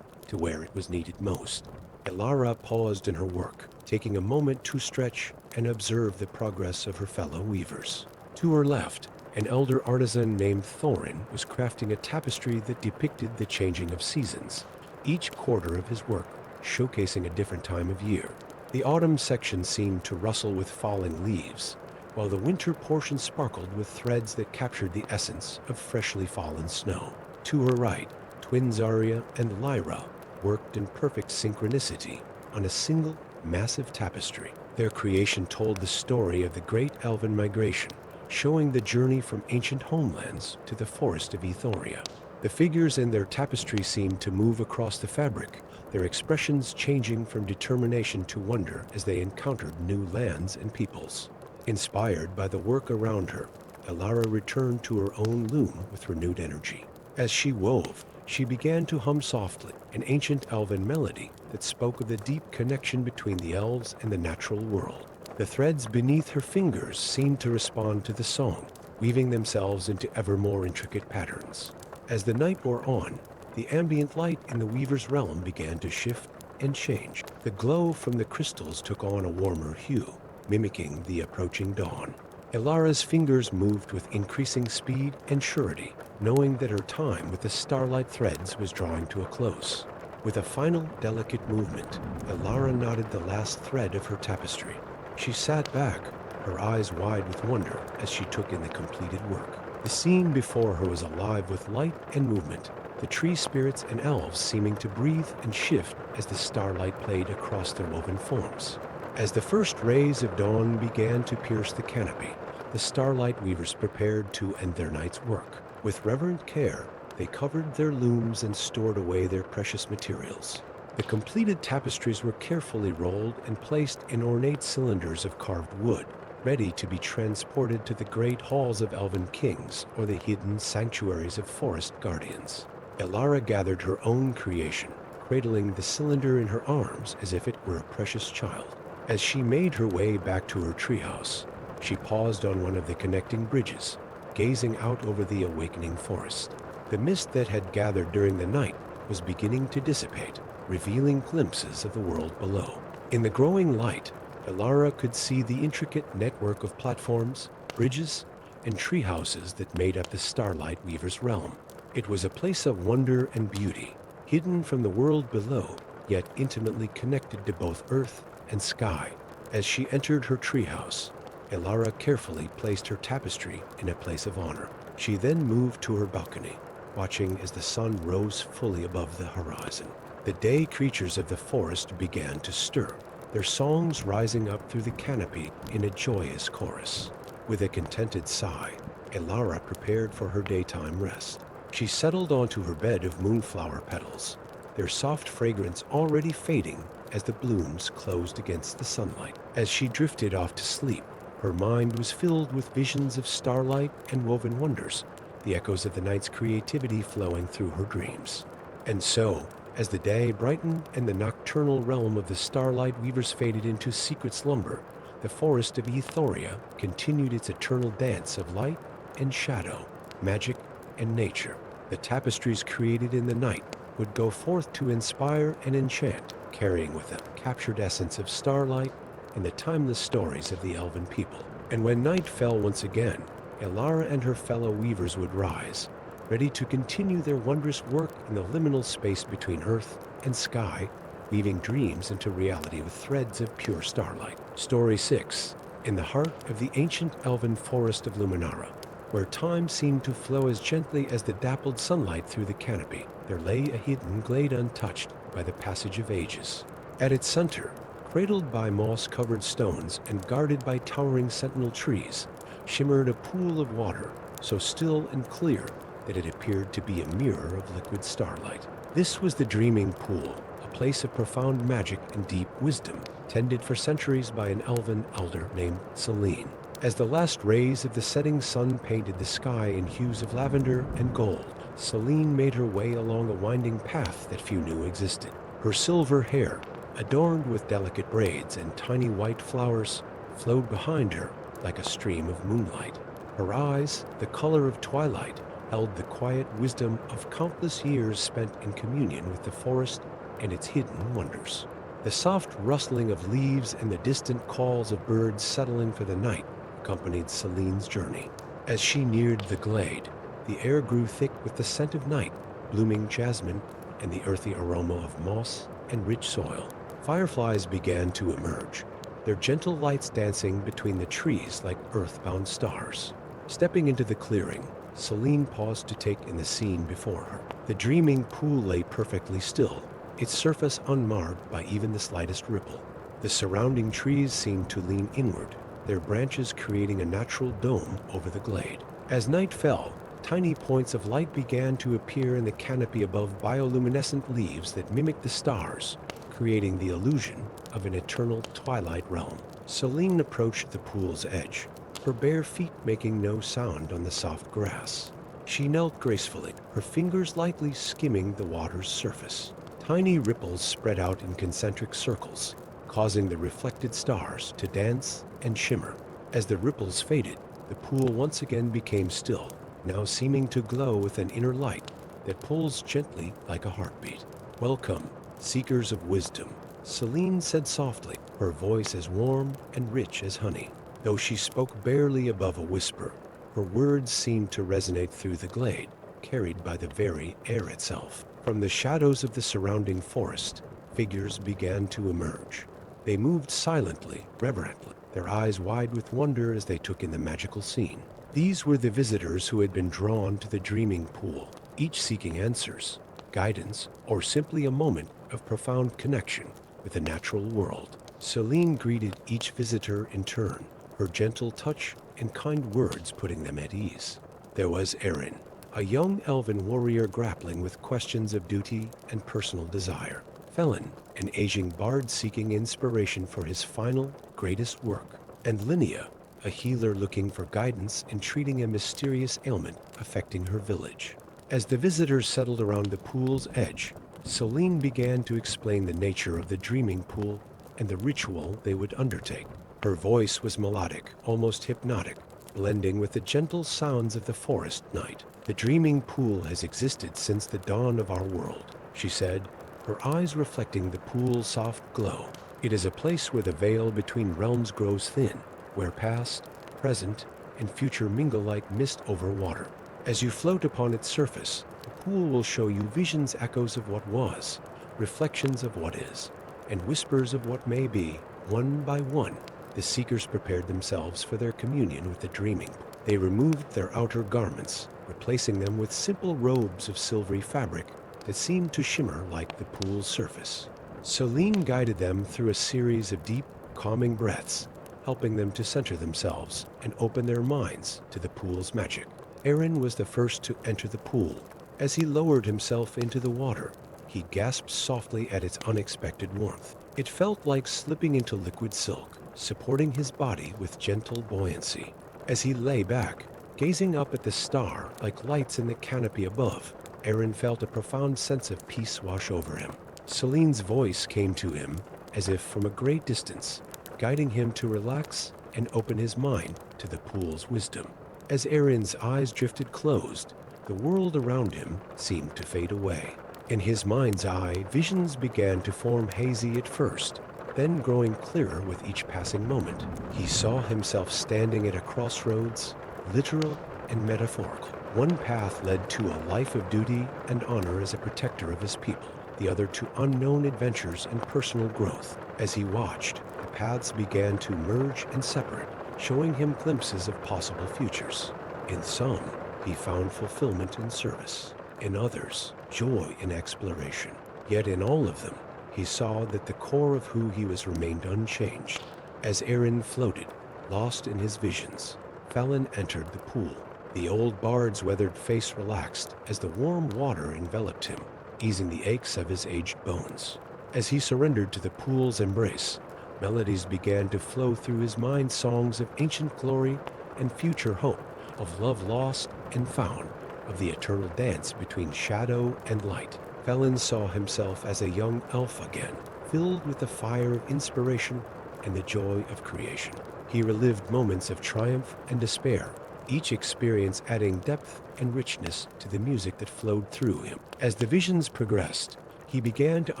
to where it was needed most. Elara paused in her work, taking a moment to stretch and observe the progress of her fellow weavers. To her left, an elder artisan named Thorin was crafting a tapestry that depicted the changing of seasons, each quarter of his work showcasing a different time of year. The autumn section seemed to rustle with falling leaves, while the winter portion sparkled with threads that captured the essence of freshly fallen snow. To her right, twins Arya and Lyra worked in perfect synchronicity on a single, massive tapestry. Their creation told the story of the great elven migration, showing the journey from ancient homelands to the forest of Aethoria. The figures in their tapestry seemed to move across the fabric, their expressions changing from determination to wonder as they encountered new lands and peoples. Inspired by the work around her, Elara returned to her own loom with renewed energy. As she wove, she began to hum softly, an ancient elven melody that spoke of the deep connection between the elves and the natural world. The threads beneath her fingers seemed to respond to the song, weaving themselves into ever more intricate patterns. As the night wore on, the ambient light in the weaver's realm began to shift and change. The glow from the crystals took on a warmer hue, mimicking the approaching dawn. Elara's fingers moved with increasing speed and surety, knowing that her time with the starlight threads was drawing to a close. With a final delicate movement, Elara knotted the last thread of her tapestry. She sat back, her eyes wide with wonder as she took in the completed work. The scene before her was alive with light and movement, the tree spirits and elves seeming to breathe and shift as the starlight played across their woven forms. As the first rays of dawn began to pierce the canopy, the starlight weavers prepared to end their night's work. With reverent care, they covered their looms and stored away their precious materials. The completed tapestries were carefully rolled and placed in ornate cylinders of carved wood, ready to be transported to the great halls of elven kings or the hidden sanctuaries of forest guardians. Elara gathered her own creation, cradling the cylinder in her arms as if it were a precious child. As she made her way back to her treehouse, she paused on one of the connecting bridges, gazing out over the awakening forest. The mist that had gathered during the night was beginning to dissipate, revealing glimpses of the world below. In the growing light, Elara could see the intricate network of platforms, bridges, and treehouses that made up the Starlight Weaver's realm. It was a place of wonder and beauty, hidden from the world below, yet intimately connected to both earth and sky. As she entered her treehouse, Elara carefully placed her tapestry in a place of honor. She then moved to her balcony, watching as the sun rose fully above the horizon. The day creatures of the forest began to stir, their songs rising up through the canopy in a joyous chorus. With a contented sigh, Elara prepared for her daytime rest. She settled onto her bed of moonflower petals, their soft fragrance already fading as the blooms closed against the sunlight. As she drifted off to sleep, her mind was filled with visions of starlight and woven wonders, the echoes of the night's creativity flowing through her dreams. And so, as the day brightened and the nocturnal realm of the Starlight Weavers faded into secret slumber, the forest of Aethoria continued its eternal dance of light and shadow, magic and nature. The tapestries created in the night would go forth to inspire and enchant, carrying with them captured essence of starlight and the timeless stories of the elven people. And when night fell once again, Elara and her fellow weavers would rise, ready to continue their wondrous work in the liminal space between earth and sky, weaving dreams into reality with threads of pure starlight. Story 6. In the heart of the ancient elven Forest of Luminara, where time seemed to flow as gently as the dappled sunlight through the canopy, there lay a hidden glade untouched by the passage of ages. At its center, cradled by moss-covered stones and guarded by towering sentinel trees, shimmered a pool of water, so still and clear that it appeared to be a mirror of liquid starlight. This was the Dreaming Pool, a place of profound magic and deep wisdom, tended for centuries by an elven elder named Celine. As the last rays of the setting sun painted the sky in hues of lavender and gold, Celine made her way along a winding path that few knew existed. Her silver hair, adorned with delicate braids and tiny white flowers, flowed behind her like a stream of moonlight. Her eyes, the color of twilight, held the quiet wisdom of countless years spent in communion with the forest and its hidden wonders. The soft rustling of leaves and the distant calls of birds settling for the night accompanied Celine's journey. As she neared the glade, the air grew thick with the scent of night, blooming jasmine, and the earthy aroma of moss and rich soil. Fireflies began to emerge, their gentle lights dancing between the trees like earthbound stars. Stepping into the clearing, Celine paused to take in the scene before her. The dreaming pool lay perfectly still, its surface unmarred by even the slightest ripple. The surrounding trees seemed to lean inward, their branches creating a natural dome over the glade. As night fell, tiny points of light began to appear in the canopy above bioluminescent leaves that mimicked the stars, creating the illusion of an eternal twilight realm. Celine approached the pool's edge, her bare feet making no sound on the soft grass. She knelt gracefully, her fingers lightly skimming the water's surface. Tiny ripples spread out in concentric circles, causing the reflected stars to dance and shimmer. As the ripples faded, the pool once again became still, now seeming to glow with an inner light that pulls gently like a heartbeat. "Welcome, seekers of wisdom," Celine said softly, her voice as warm and rich as honey. Though she spoke barely above a whisper, her words seemed to resonate through the glade, carried by the very air itself. From the shadows of the surrounding forest, figures began to emerge. They moved silently, reverently, their eyes wide with wonder as they took in the magical scene. These were the visitors who had been drawn to the dreaming pool, each seeking answers, guidance, or simply a moment of profound connection with the natural world. Celine greeted each visitor in turn, her gentle touch and kind words putting them at ease. There was Erin, a young elven warrior grappling with questions of duty and personal desire. Felin, an aging bard seeking inspiration for his final, greatest work. And Linnea, a healer looking for guidance in treating a mysterious ailment affecting her village. As the visitors settled around the pool's edge, Celine began to explain the nature of the dreaming pool and the ritual they would undertake. Her voice was melodic, almost hypnotic, blending with the gentle sounds of the forest night. The dreaming pool has existed since the dawn of our world, she said, her eyes reflecting the pool's soft glow. It is a place where the veil between realms grows thin, where past, present, and future mingle like mist over water. As you float upon its surface, the pool will show you visions, echoes of what was, reflections of what is, and whispers of what may be. One by one, the seekers prepared themselves for their communion with the dreaming. They removed their outer garments, replacing them with simple robes of silvery fabric that seemed to shimmer like the pool's surface. Celine guided them through a series of deep, calming breaths, helping them to center themselves and open their minds to the pool's magic. Erin was the first to enter the pool. As he lowered himself into the water, he gasped softly at its unexpected warmth. It felt like slipping into liquid silk, supporting his body with gentle buoyancy. As he lay back, gazing up at the star like lights in the canopy above, Erin felt a profound sense of peace wash over him. Celine's voice came to him as if from a great distance, guiding him to relax and open his mind to the pool's wisdom. As Erin's eyes drifted closed, the world around him seemed to fade away. In his mind's eye, visions began to form hazy at first, then growing clearer with each passing moment. He saw himself standing at a crossroads, literal and metaphorical. One path led to a life of duty and honor as a protector of his people, the other to unknown adventures and personal growth. As he watched, the paths began to merge and separate, showing him glimpses of possible futures. In some, he found fulfillment in service. In others, joy in exploration. Yet in all of them, he saw that the core of who he was remained unchanged. As Erin floated, lost in his visions, Felin entered the pool. The old bard's weathered face relaxed as the warm water enveloped him, easing the aches of his aged bones. As he surrendered to the pool's embrace, melodies began to flow through his mind, songs of ancient glory and future hope, of love lost and found, of the eternal dance between shadow and light. Felin saw himself as a young elf again, filled with the fire of inspiration and the joy of creation. He relived moments of triumph and despair, each experience adding depth and richness to the music that flowed through him. As the visions progressed, he began to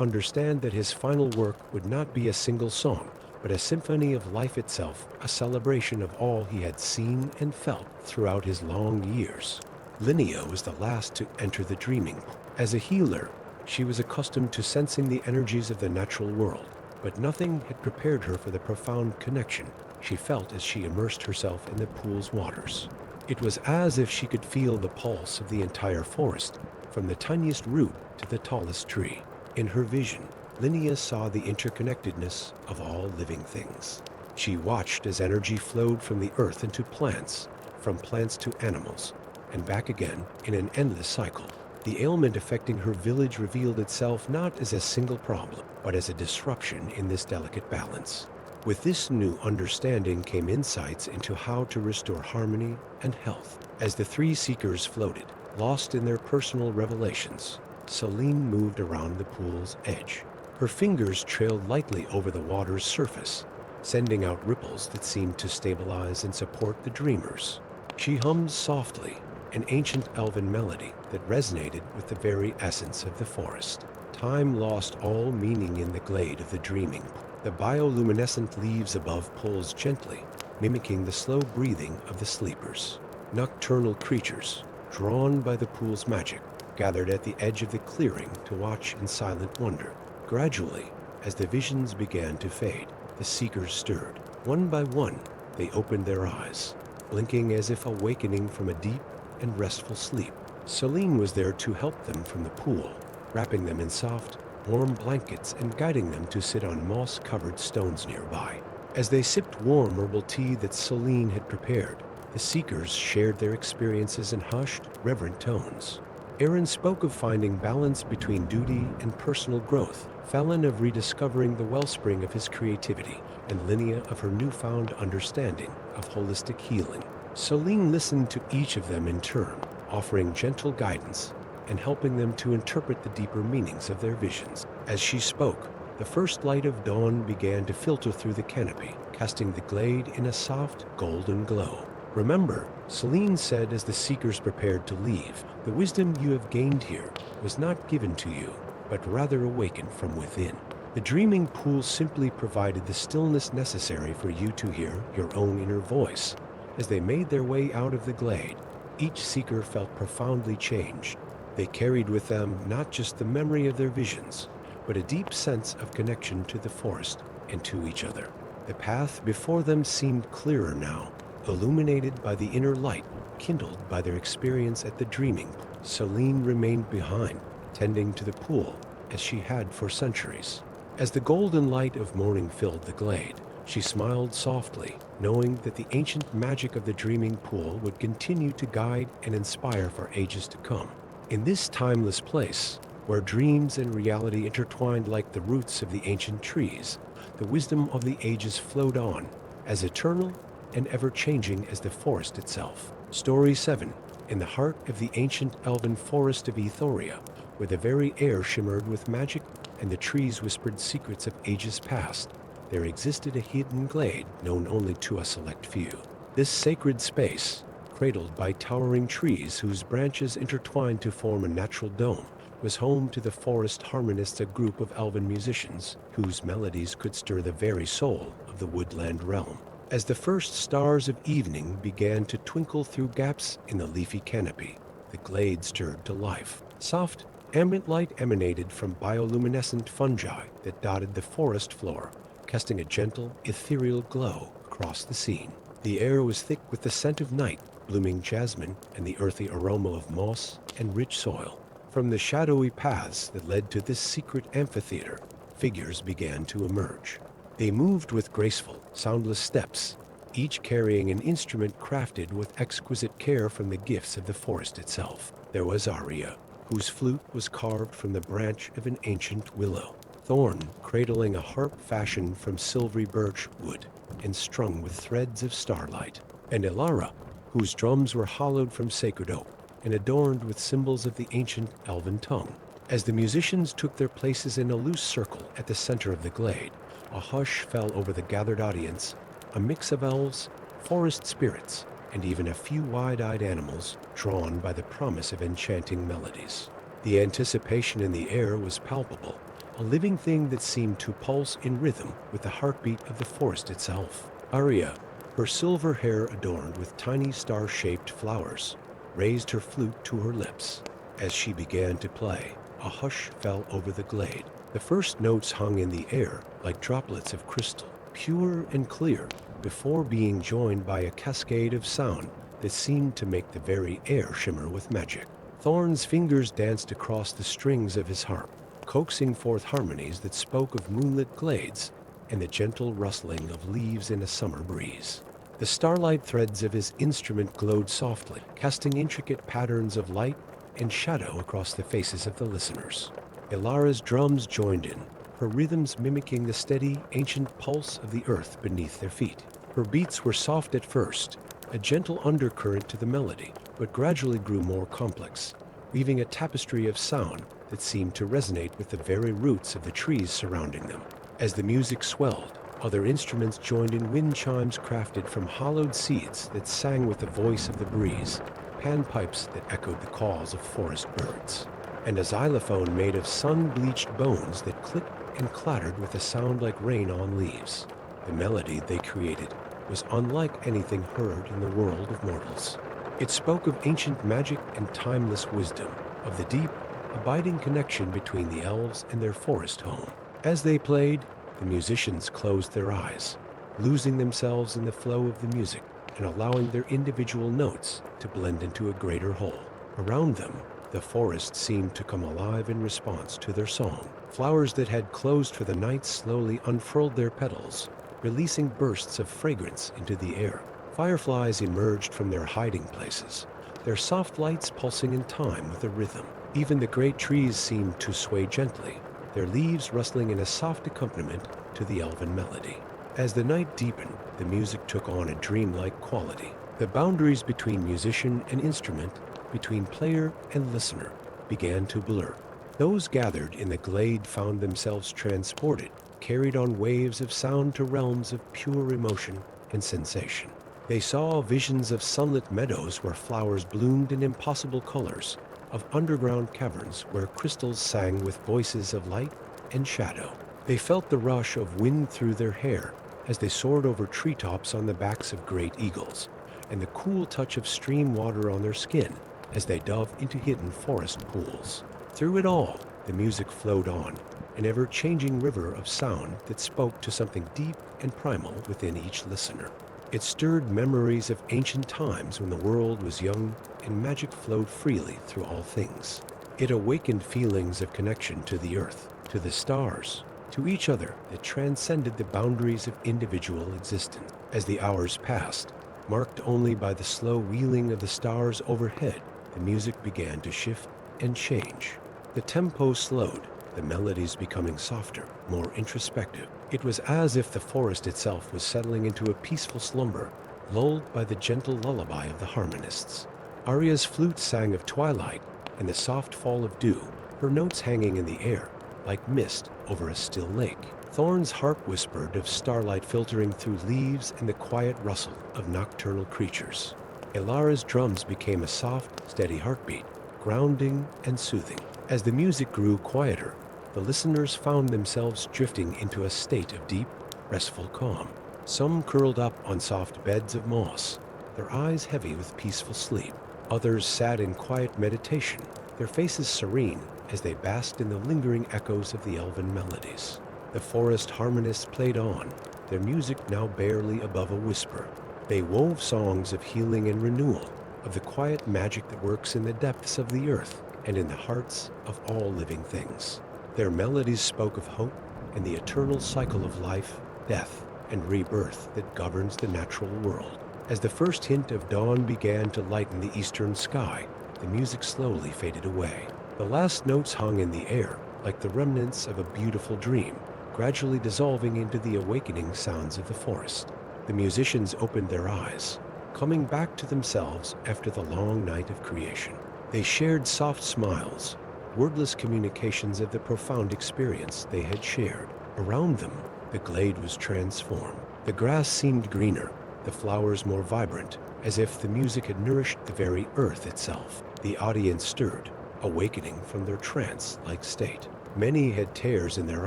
understand that his final work would not be a single song, but a symphony of life itself, a celebration of all he had seen and felt throughout his long years. Linnea was the last to enter the dreaming pool. As a healer, she was accustomed to sensing the energies of the natural world, but nothing had prepared her for the profound connection she felt as she immersed herself in the pool's waters. It was as if she could feel the pulse of the entire forest, from the tiniest root to the tallest tree. In her vision, Linnea saw the interconnectedness of all living things. She watched as energy flowed from the earth into plants, from plants to animals, and back again in an endless cycle. The ailment affecting her village revealed itself not as a single problem, but as a disruption in this delicate balance. With this new understanding came insights into how to restore harmony and health. As the three seekers floated, lost in their personal revelations, Celine moved around the pool's edge. Her fingers trailed lightly over the water's surface, sending out ripples that seemed to stabilize and support the dreamers. She hummed softly, an ancient elven melody that resonated with the very essence of the forest. Time lost all meaning in the glade of the dreaming pool. The bioluminescent leaves above pulsed gently, mimicking the slow breathing of the sleepers. Nocturnal creatures, drawn by the pool's magic, gathered at the edge of the clearing to watch in silent wonder. Gradually, as the visions began to fade, the seekers stirred. One by one, they opened their eyes, blinking as if awakening from a deep and restful sleep. Celine was there to help them from the pool, wrapping them in soft, warm blankets and guiding them to sit on moss-covered stones nearby. As they sipped warm herbal tea that Celine had prepared, the seekers shared their experiences in hushed, reverent tones. Aaron spoke of finding balance between duty and personal growth, Fallon of rediscovering the wellspring of his creativity, and Linnea of her newfound understanding of holistic healing. Celine listened to each of them in turn, offering gentle guidance and helping them to interpret the deeper meanings of their visions. As she spoke, the first light of dawn began to filter through the canopy, casting the glade in a soft, golden glow. "Remember," Celine said as the seekers prepared to leave, "the wisdom you have gained here was not given to you, but rather awakened from within. The dreaming pool simply provided the stillness necessary for you to hear your own inner voice." As they made their way out of the glade, each seeker felt profoundly changed. They carried with them not just the memory of their visions, but a deep sense of connection to the forest and to each other. The path before them seemed clearer now, illuminated by the inner light kindled by their experience at the dreaming. Celine remained behind, tending to the pool as she had for centuries. As the golden light of morning filled the glade, she smiled softly, knowing that the ancient magic of the dreaming pool would continue to guide and inspire for ages to come. In this timeless place, where dreams and reality intertwined like the roots of the ancient trees, the wisdom of the ages flowed on, as eternal and ever-changing as the forest itself. Story 7. In the heart of the ancient elven forest of Aethoria, where the very air shimmered with magic and the trees whispered secrets of ages past, there existed a hidden glade known only to a select few. This sacred space, cradled by towering trees whose branches intertwined to form a natural dome, was home to the Forest Harmonists, a group of elven musicians whose melodies could stir the very soul of the woodland realm. As the first stars of evening began to twinkle through gaps in the leafy canopy, the glade stirred to life. Soft, ambient light emanated from bioluminescent fungi that dotted the forest floor, casting a gentle, ethereal glow across the scene. The air was thick with the scent of night, blooming jasmine, and the earthy aroma of moss and rich soil. From the shadowy paths that led to this secret amphitheater, figures began to emerge. They moved with graceful, soundless steps, each carrying an instrument crafted with exquisite care from the gifts of the forest itself. There was Aria, whose flute was carved from the branch of an ancient willow. Thorn, cradling a harp fashioned from silvery birch wood and strung with threads of starlight. And Elara, whose drums were hollowed from sacred oak and adorned with symbols of the ancient elven tongue. As the musicians took their places in a loose circle at the center of the glade, a hush fell over the gathered audience, a mix of elves, forest spirits, and even a few wide-eyed animals drawn by the promise of enchanting melodies. The anticipation in the air was palpable, a living thing that seemed to pulse in rhythm with the heartbeat of the forest itself. Aria, her silver hair adorned with tiny star-shaped flowers, raised her flute to her lips. As she began to play, a hush fell over the glade. The first notes hung in the air like droplets of crystal, pure and clear, before being joined by a cascade of sound that seemed to make the very air shimmer with magic. Thorn's fingers danced across the strings of his harp, coaxing forth harmonies that spoke of moonlit glades and the gentle rustling of leaves in a summer breeze. The starlight threads of his instrument glowed softly, casting intricate patterns of light and shadow across the faces of the listeners. Elara's drums joined in, her rhythms mimicking the steady, ancient pulse of the earth beneath their feet. Her beats were soft at first, a gentle undercurrent to the melody, but gradually grew more complex, weaving a tapestry of sound that seemed to resonate with the very roots of the trees surrounding them. As the music swelled, other instruments joined in, wind chimes crafted from hollowed seeds that sang with the voice of the breeze, panpipes that echoed the calls of forest birds, and a xylophone made of sun-bleached bones that clicked and clattered with a sound like rain on leaves. The melody they created was unlike anything heard in the world of mortals. It spoke of ancient magic and timeless wisdom, of the deep, abiding connection between the elves and their forest home. As they played, the musicians closed their eyes, losing themselves in the flow of the music, and allowing their individual notes to blend into a greater whole. Around them, the forest seemed to come alive in response to their song. Flowers that had closed for the night slowly unfurled their petals, releasing bursts of fragrance into the air. Fireflies emerged from their hiding places, their soft lights pulsing in time with a rhythm. Even the great trees seemed to sway gently, their leaves rustling in a soft accompaniment to the elven melody. As the night deepened, the music took on a dreamlike quality. The boundaries between musician and instrument, between player and listener, began to blur. Those gathered in the glade found themselves transported, carried on waves of sound to realms of pure emotion and sensation. They saw visions of sunlit meadows where flowers bloomed in impossible colors, of underground caverns where crystals sang with voices of light and shadow. They felt the rush of wind through their hair as they soared over treetops on the backs of great eagles, and the cool touch of stream water on their skin as they dove into hidden forest pools. Through it all, the music flowed on, an ever-changing river of sound that spoke to something deep and primal within each listener. It stirred memories of ancient times when the world was young and magic flowed freely through all things. It awakened feelings of connection to the earth, to the stars, to each other that transcended the boundaries of individual existence. As the hours passed, marked only by the slow wheeling of the stars overhead, the music began to shift and change. The tempo slowed, the melodies becoming softer, more introspective. It was as if the forest itself was settling into a peaceful slumber, lulled by the gentle lullaby of the harmonists. Aria's flute sang of twilight and the soft fall of dew, her notes hanging in the air, like mist over a still lake. Thorn's harp whispered of starlight filtering through leaves and the quiet rustle of nocturnal creatures. Elara's drums became a soft, steady heartbeat, grounding and soothing. As the music grew quieter, the listeners found themselves drifting into a state of deep, restful calm. Some curled up on soft beds of moss, their eyes heavy with peaceful sleep. Others sat in quiet meditation, their faces serene as they basked in the lingering echoes of the elven melodies. The Forest Harmonists played on, their music now barely above a whisper. They wove songs of healing and renewal, of the quiet magic that works in the depths of the earth and in the hearts of all living things. Their melodies spoke of hope and the eternal cycle of life, death, and rebirth that governs the natural world. As the first hint of dawn began to lighten the eastern sky, the music slowly faded away. The last notes hung in the air, like the remnants of a beautiful dream, gradually dissolving into the awakening sounds of the forest. The musicians opened their eyes, coming back to themselves after the long night of creation. They shared soft smiles, wordless communications of the profound experience they had shared. Around them, the glade was transformed. The grass seemed greener, the flowers more vibrant, as if the music had nourished the very earth itself. The audience stirred, awakening from their trance-like state. Many had tears in their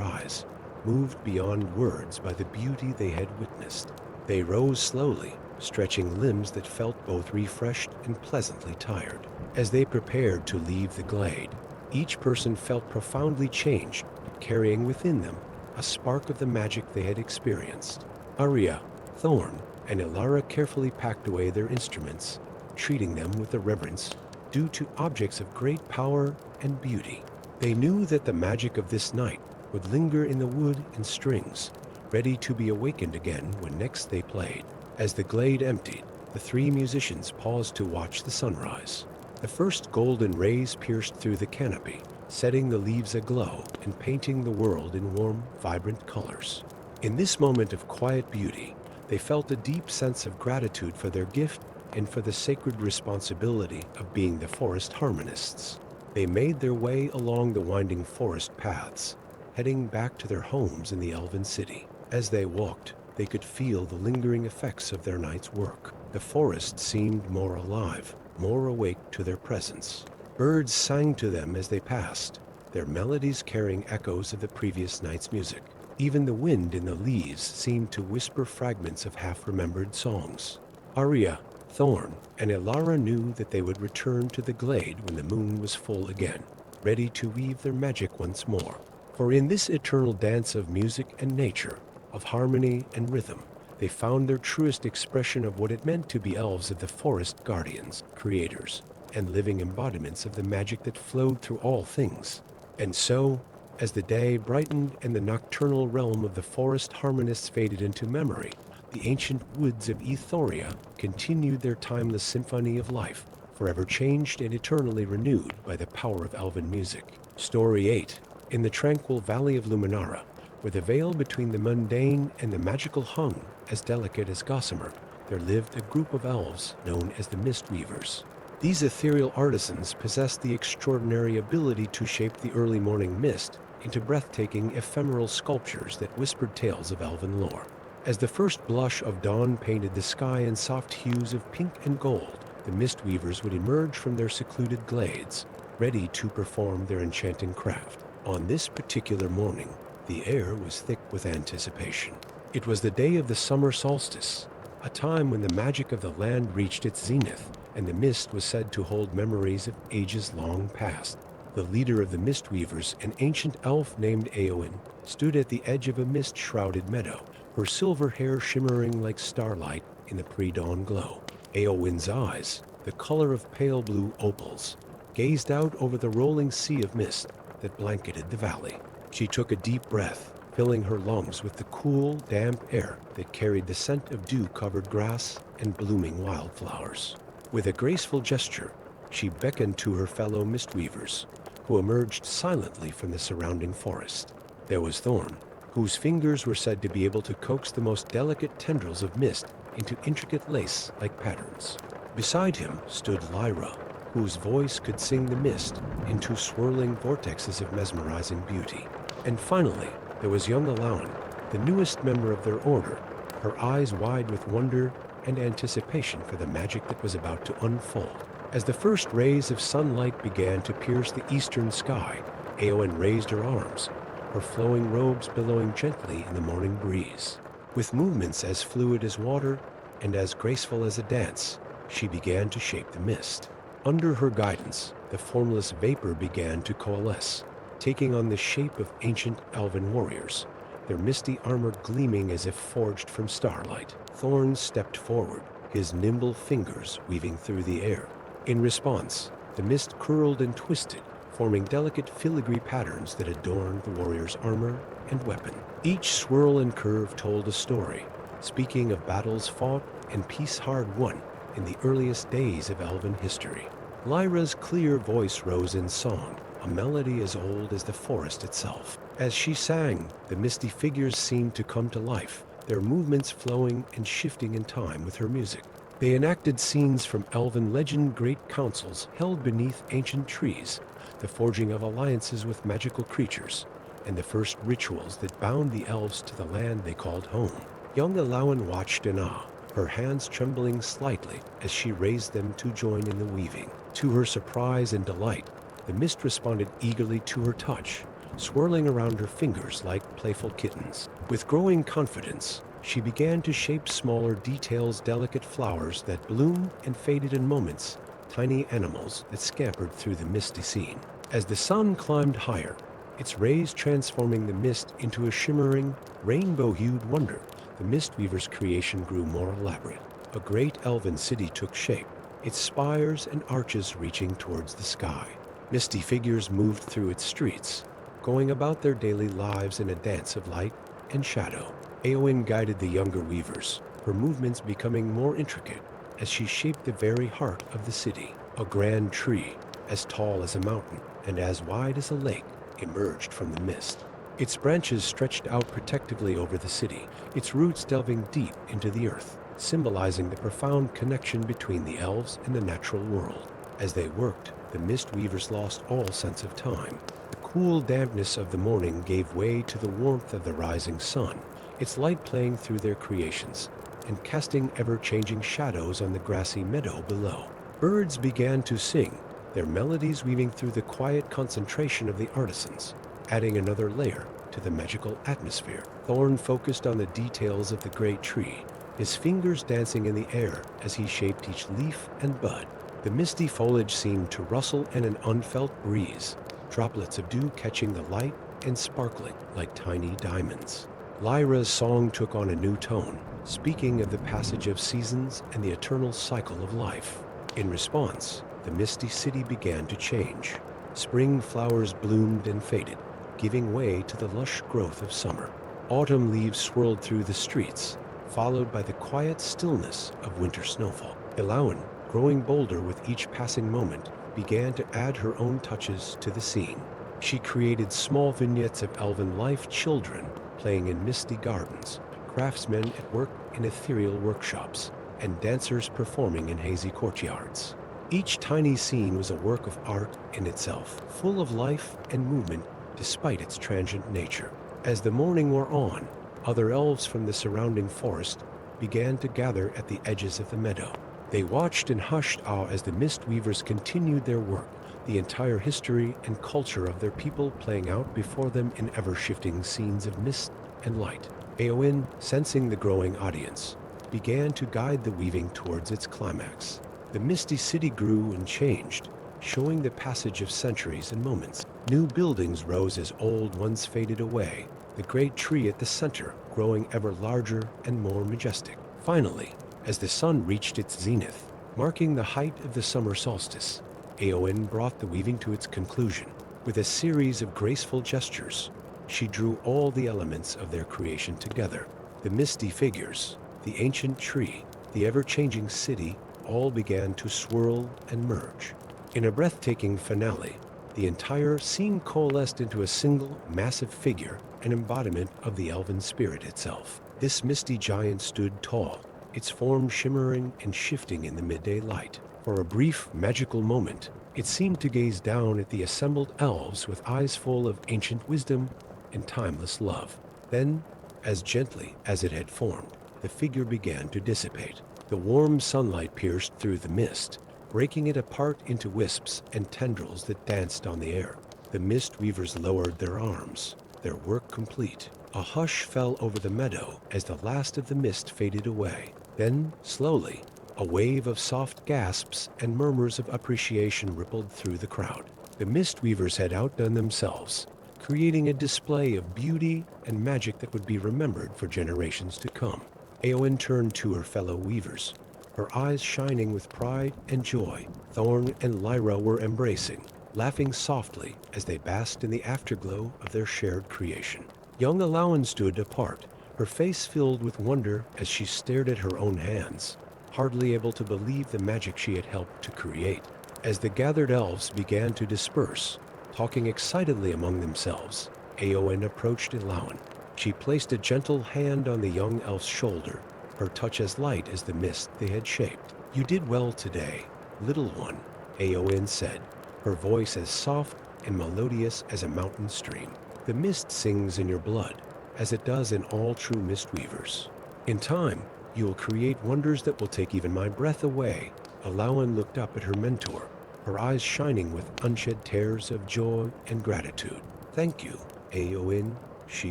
eyes, moved beyond words by the beauty they had witnessed. They rose slowly, stretching limbs that felt both refreshed and pleasantly tired. As they prepared to leave the glade, each person felt profoundly changed, carrying within them a spark of the magic they had experienced. Aria, Thorn, and Elara carefully packed away their instruments, treating them with the reverence due to objects of great power and beauty. They knew that the magic of this night would linger in the wood and strings, ready to be awakened again when next they played. As the glade emptied, the three musicians paused to watch the sunrise. The first golden rays pierced through the canopy, setting the leaves aglow and painting the world in warm, vibrant colors. In this moment of quiet beauty, they felt a deep sense of gratitude for their gift and for the sacred responsibility of being the Forest Harmonists. They made their way along the winding forest paths, heading back to their homes in the Elven city. As they walked, they could feel the lingering effects of their night's work. The forest seemed more alive, more awake to their presence. Birds sang to them as they passed, their melodies carrying echoes of the previous night's music. Even the wind in the leaves seemed to whisper fragments of half-remembered songs. Aria, Thorn, and Elara knew that they would return to the glade when the moon was full again, ready to weave their magic once more. For in this eternal dance of music and nature, of harmony and rhythm, they found their truest expression of what it meant to be elves of the forest, guardians, creators, and living embodiments of the magic that flowed through all things. And so, as the day brightened and the nocturnal realm of the Forest Harmonists faded into memory, the ancient woods of Aethoria continued their timeless symphony of life, forever changed and eternally renewed by the power of elven music. Story 8. In the tranquil valley of Luminara, where the veil between the mundane and the magical hung as delicate as gossamer, there lived a group of elves known as the Mist Weavers. These ethereal artisans possessed the extraordinary ability to shape the early morning mist into breathtaking ephemeral sculptures that whispered tales of elven lore. As the first blush of dawn painted the sky in soft hues of pink and gold, the Mist Weavers would emerge from their secluded glades, ready to perform their enchanting craft. On this particular morning, the air was thick with anticipation. It was the day of the summer solstice, a time when the magic of the land reached its zenith, and the mist was said to hold memories of ages long past. The leader of the Mist Weavers, an ancient elf named Eowyn, stood at the edge of a mist-shrouded meadow, her silver hair shimmering like starlight in the pre-dawn glow. Eowyn's eyes, the color of pale blue opals, gazed out over the rolling sea of mist that blanketed the valley. She took a deep breath, filling her lungs with the cool, damp air that carried the scent of dew-covered grass and blooming wildflowers. With a graceful gesture, she beckoned to her fellow Mistweavers, who emerged silently from the surrounding forest. There was Thorn, whose fingers were said to be able to coax the most delicate tendrils of mist into intricate lace-like patterns. Beside him stood Lyra, whose voice could sing the mist into swirling vortexes of mesmerizing beauty. And finally, there was young Alaun, the newest member of their order, her eyes wide with wonder and anticipation for the magic that was about to unfold. As the first rays of sunlight began to pierce the eastern sky, Eowyn raised her arms, her flowing robes billowing gently in the morning breeze. With movements as fluid as water and as graceful as a dance, she began to shape the mist. Under her guidance, the formless vapor began to coalesce, taking on the shape of ancient elven warriors, their misty armor gleaming as if forged from starlight. Thorn stepped forward, his nimble fingers weaving through the air. In response, the mist curled and twisted, forming delicate filigree patterns that adorned the warrior's armor and weapon. Each swirl and curve told a story, speaking of battles fought and peace hard won in the earliest days of elven history. Lyra's clear voice rose in song, a melody as old as the forest itself. As she sang, the misty figures seemed to come to life, their movements flowing and shifting in time with her music. They enacted scenes from elven legend, great councils held beneath ancient trees, the forging of alliances with magical creatures, and the first rituals that bound the elves to the land they called home. Young Alaun watched in awe, her hands trembling slightly as she raised them to join in the weaving. To her surprise and delight, the mist responded eagerly to her touch, swirling around her fingers like playful kittens. With growing confidence, she began to shape smaller details, delicate flowers that bloomed and faded in moments, tiny animals that scampered through the misty scene. As the sun climbed higher, its rays transforming the mist into a shimmering, rainbow-hued wonder, the Mistweaver's creation grew more elaborate. A great elven city took shape, its spires and arches reaching towards the sky. Misty figures moved through its streets, going about their daily lives in a dance of light and shadow. Eowyn guided the younger weavers, her movements becoming more intricate as she shaped the very heart of the city. A grand tree, as tall as a mountain and as wide as a lake, emerged from the mist. Its branches stretched out protectively over the city, its roots delving deep into the earth, symbolizing the profound connection between the elves and the natural world. As they worked, the Mist Weavers lost all sense of time. The cool dampness of the morning gave way to the warmth of the rising sun, its light playing through their creations and casting ever-changing shadows on the grassy meadow below. Birds began to sing, their melodies weaving through the quiet concentration of the artisans, adding another layer to the magical atmosphere. Thorn focused on the details of the great tree, his fingers dancing in the air as he shaped each leaf and bud. The misty foliage seemed to rustle in an unfelt breeze, droplets of dew catching the light and sparkling like tiny diamonds. Lyra's song took on a new tone, speaking of the passage of seasons and the eternal cycle of life. In response, the misty city began to change. Spring flowers bloomed and faded, giving way to the lush growth of summer. Autumn leaves swirled through the streets, followed by the quiet stillness of winter snowfall. Elwen, growing bolder with each passing moment, began to add her own touches to the scene. She created small vignettes of elven life, children playing in misty gardens, craftsmen at work in ethereal workshops, and dancers performing in hazy courtyards. Each tiny scene was a work of art in itself, full of life and movement despite its transient nature. As the morning wore on, other elves from the surrounding forest began to gather at the edges of the meadow. They watched in hushed awe as the mist weavers continued their work, the entire history and culture of their people playing out before them in ever-shifting scenes of mist and light. Eowyn, sensing the growing audience, began to guide the weaving towards its climax. The misty city grew and changed, showing the passage of centuries and moments. New buildings rose as old ones faded away, the great tree at the center growing ever larger and more majestic. Finally, as the sun reached its zenith, marking the height of the summer solstice, Eowyn brought the weaving to its conclusion. With a series of graceful gestures, she drew all the elements of their creation together. The misty figures, the ancient tree, the ever-changing city, all began to swirl and merge. In a breathtaking finale, the entire scene coalesced into a single, massive figure, an embodiment of the elven spirit itself. This misty giant stood tall, its form shimmering and shifting in the midday light. For a brief, magical moment, it seemed to gaze down at the assembled elves with eyes full of ancient wisdom and timeless love. Then, as gently as it had formed, the figure began to dissipate. The warm sunlight pierced through the mist, breaking it apart into wisps and tendrils that danced on the air. The mist weavers lowered their arms, their work complete. A hush fell over the meadow as the last of the mist faded away. Then, slowly, a wave of soft gasps and murmurs of appreciation rippled through the crowd. The mist weavers had outdone themselves, creating a display of beauty and magic that would be remembered for generations to come. Eowyn turned to her fellow weavers, her eyes shining with pride and joy. Thorn and Lyra were embracing, laughing softly as they basked in the afterglow of their shared creation. Young Elwen stood apart, her face filled with wonder as she stared at her own hands, hardly able to believe the magic she had helped to create. As the gathered elves began to disperse, talking excitedly among themselves, Eowyn approached Elwen. She placed a gentle hand on the young elf's shoulder, her touch as light as the mist they had shaped. "You did well today, little one," Eowyn said, her voice as soft and melodious as a mountain stream. "The mist sings in your blood, as it does in all true mist weavers. In time, you will create wonders that will take even my breath away." Elwen looked up at her mentor, her eyes shining with unshed tears of joy and gratitude. "Thank you, Eowyn," she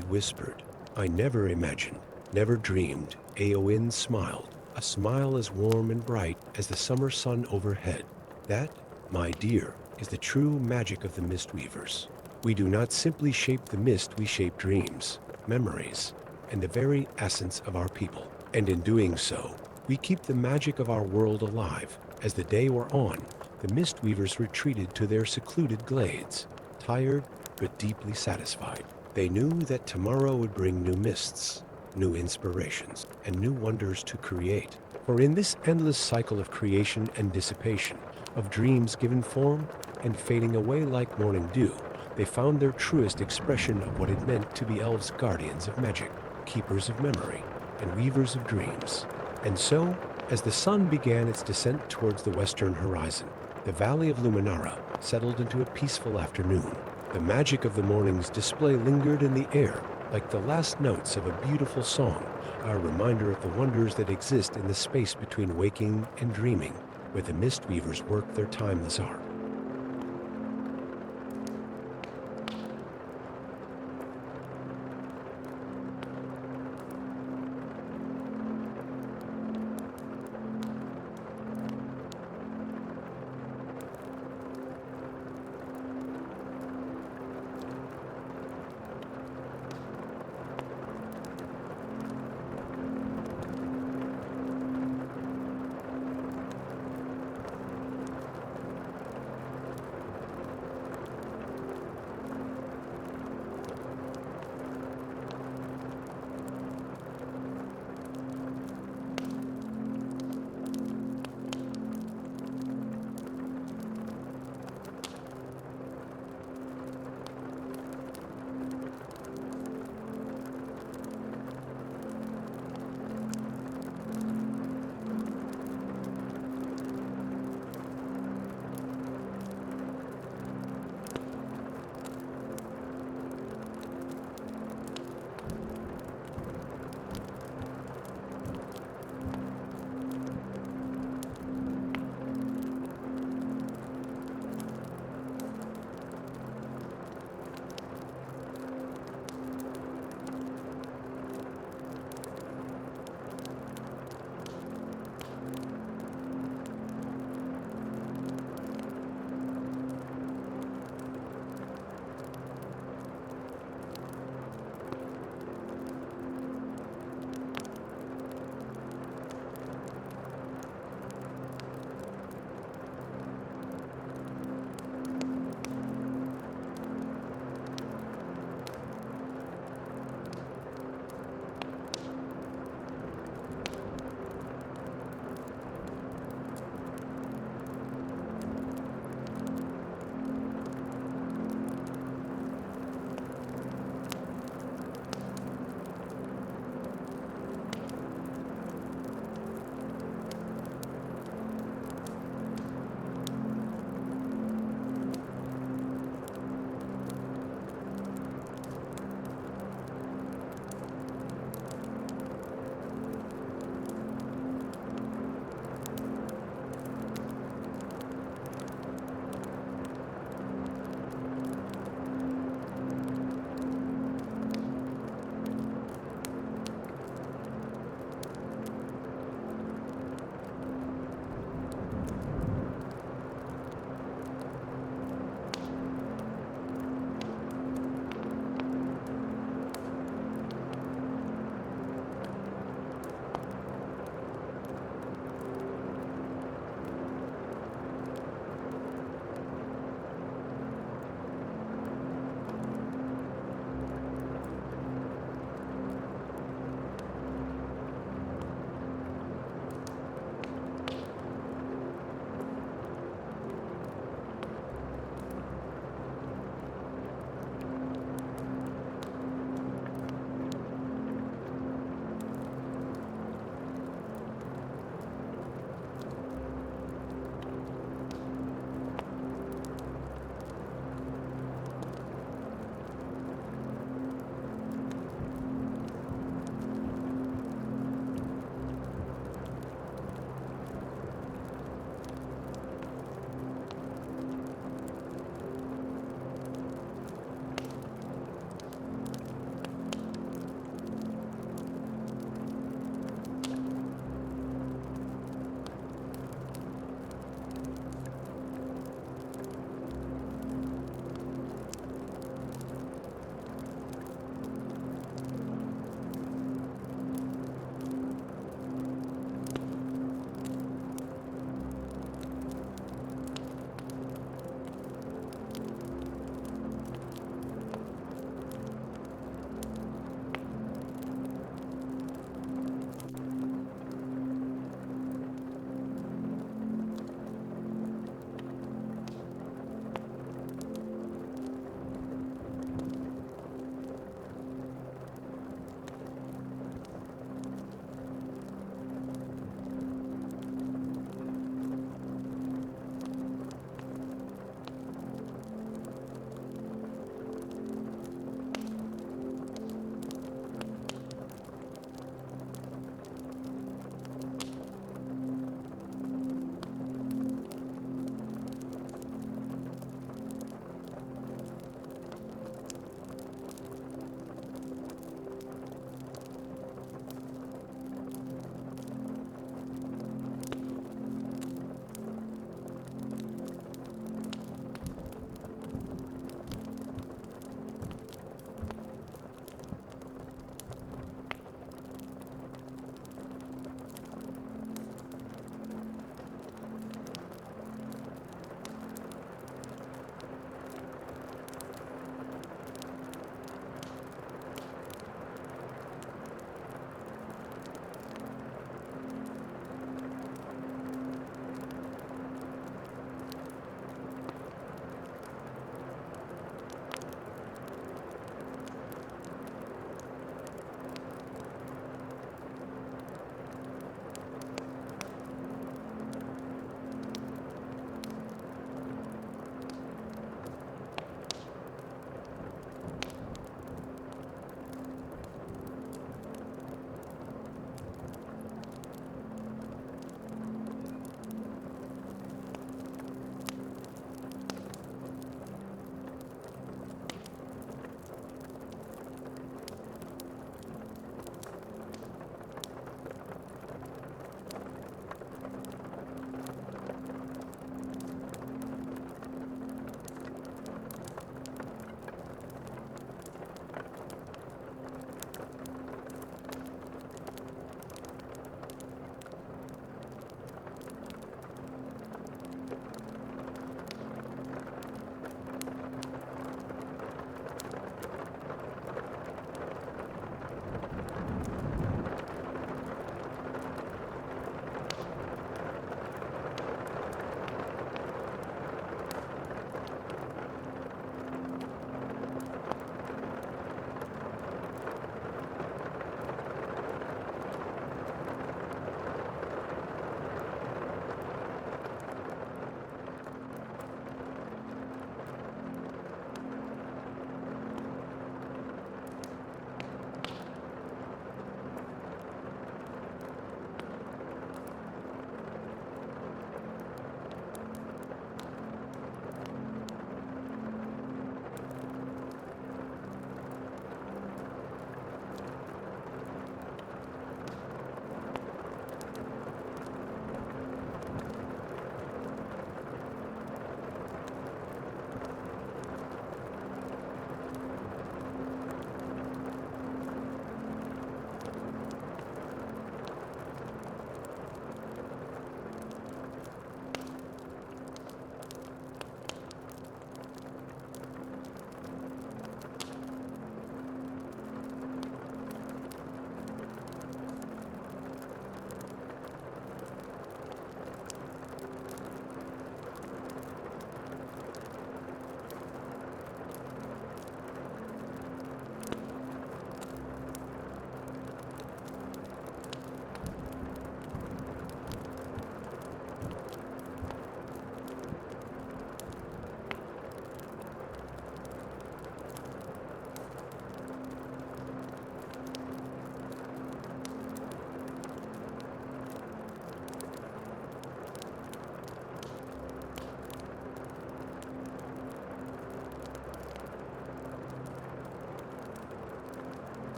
whispered. "I never imagined, never dreamed." Eowyn smiled, a smile as warm and bright as the summer sun overhead. "That, my dear, is the true magic of the mist weavers. We do not simply shape the mist, we shape dreams, memories, and the very essence of our people. And in doing so, we keep the magic of our world alive." As the day wore on, the mist weavers retreated to their secluded glades, tired but deeply satisfied. They knew that tomorrow would bring new mists, new inspirations, and new wonders to create. For in this endless cycle of creation and dissipation, of dreams given form and fading away like morning dew, they found their truest expression of what it meant to be elves, guardians of magic, keepers of memory, and weavers of dreams. And so, as the sun began its descent towards the western horizon, the valley of Luminara settled into a peaceful afternoon. The magic of the morning's display lingered in the air like the last notes of a beautiful song, a reminder of the wonders that exist in the space between waking and dreaming, where the mist weavers work their timeless art.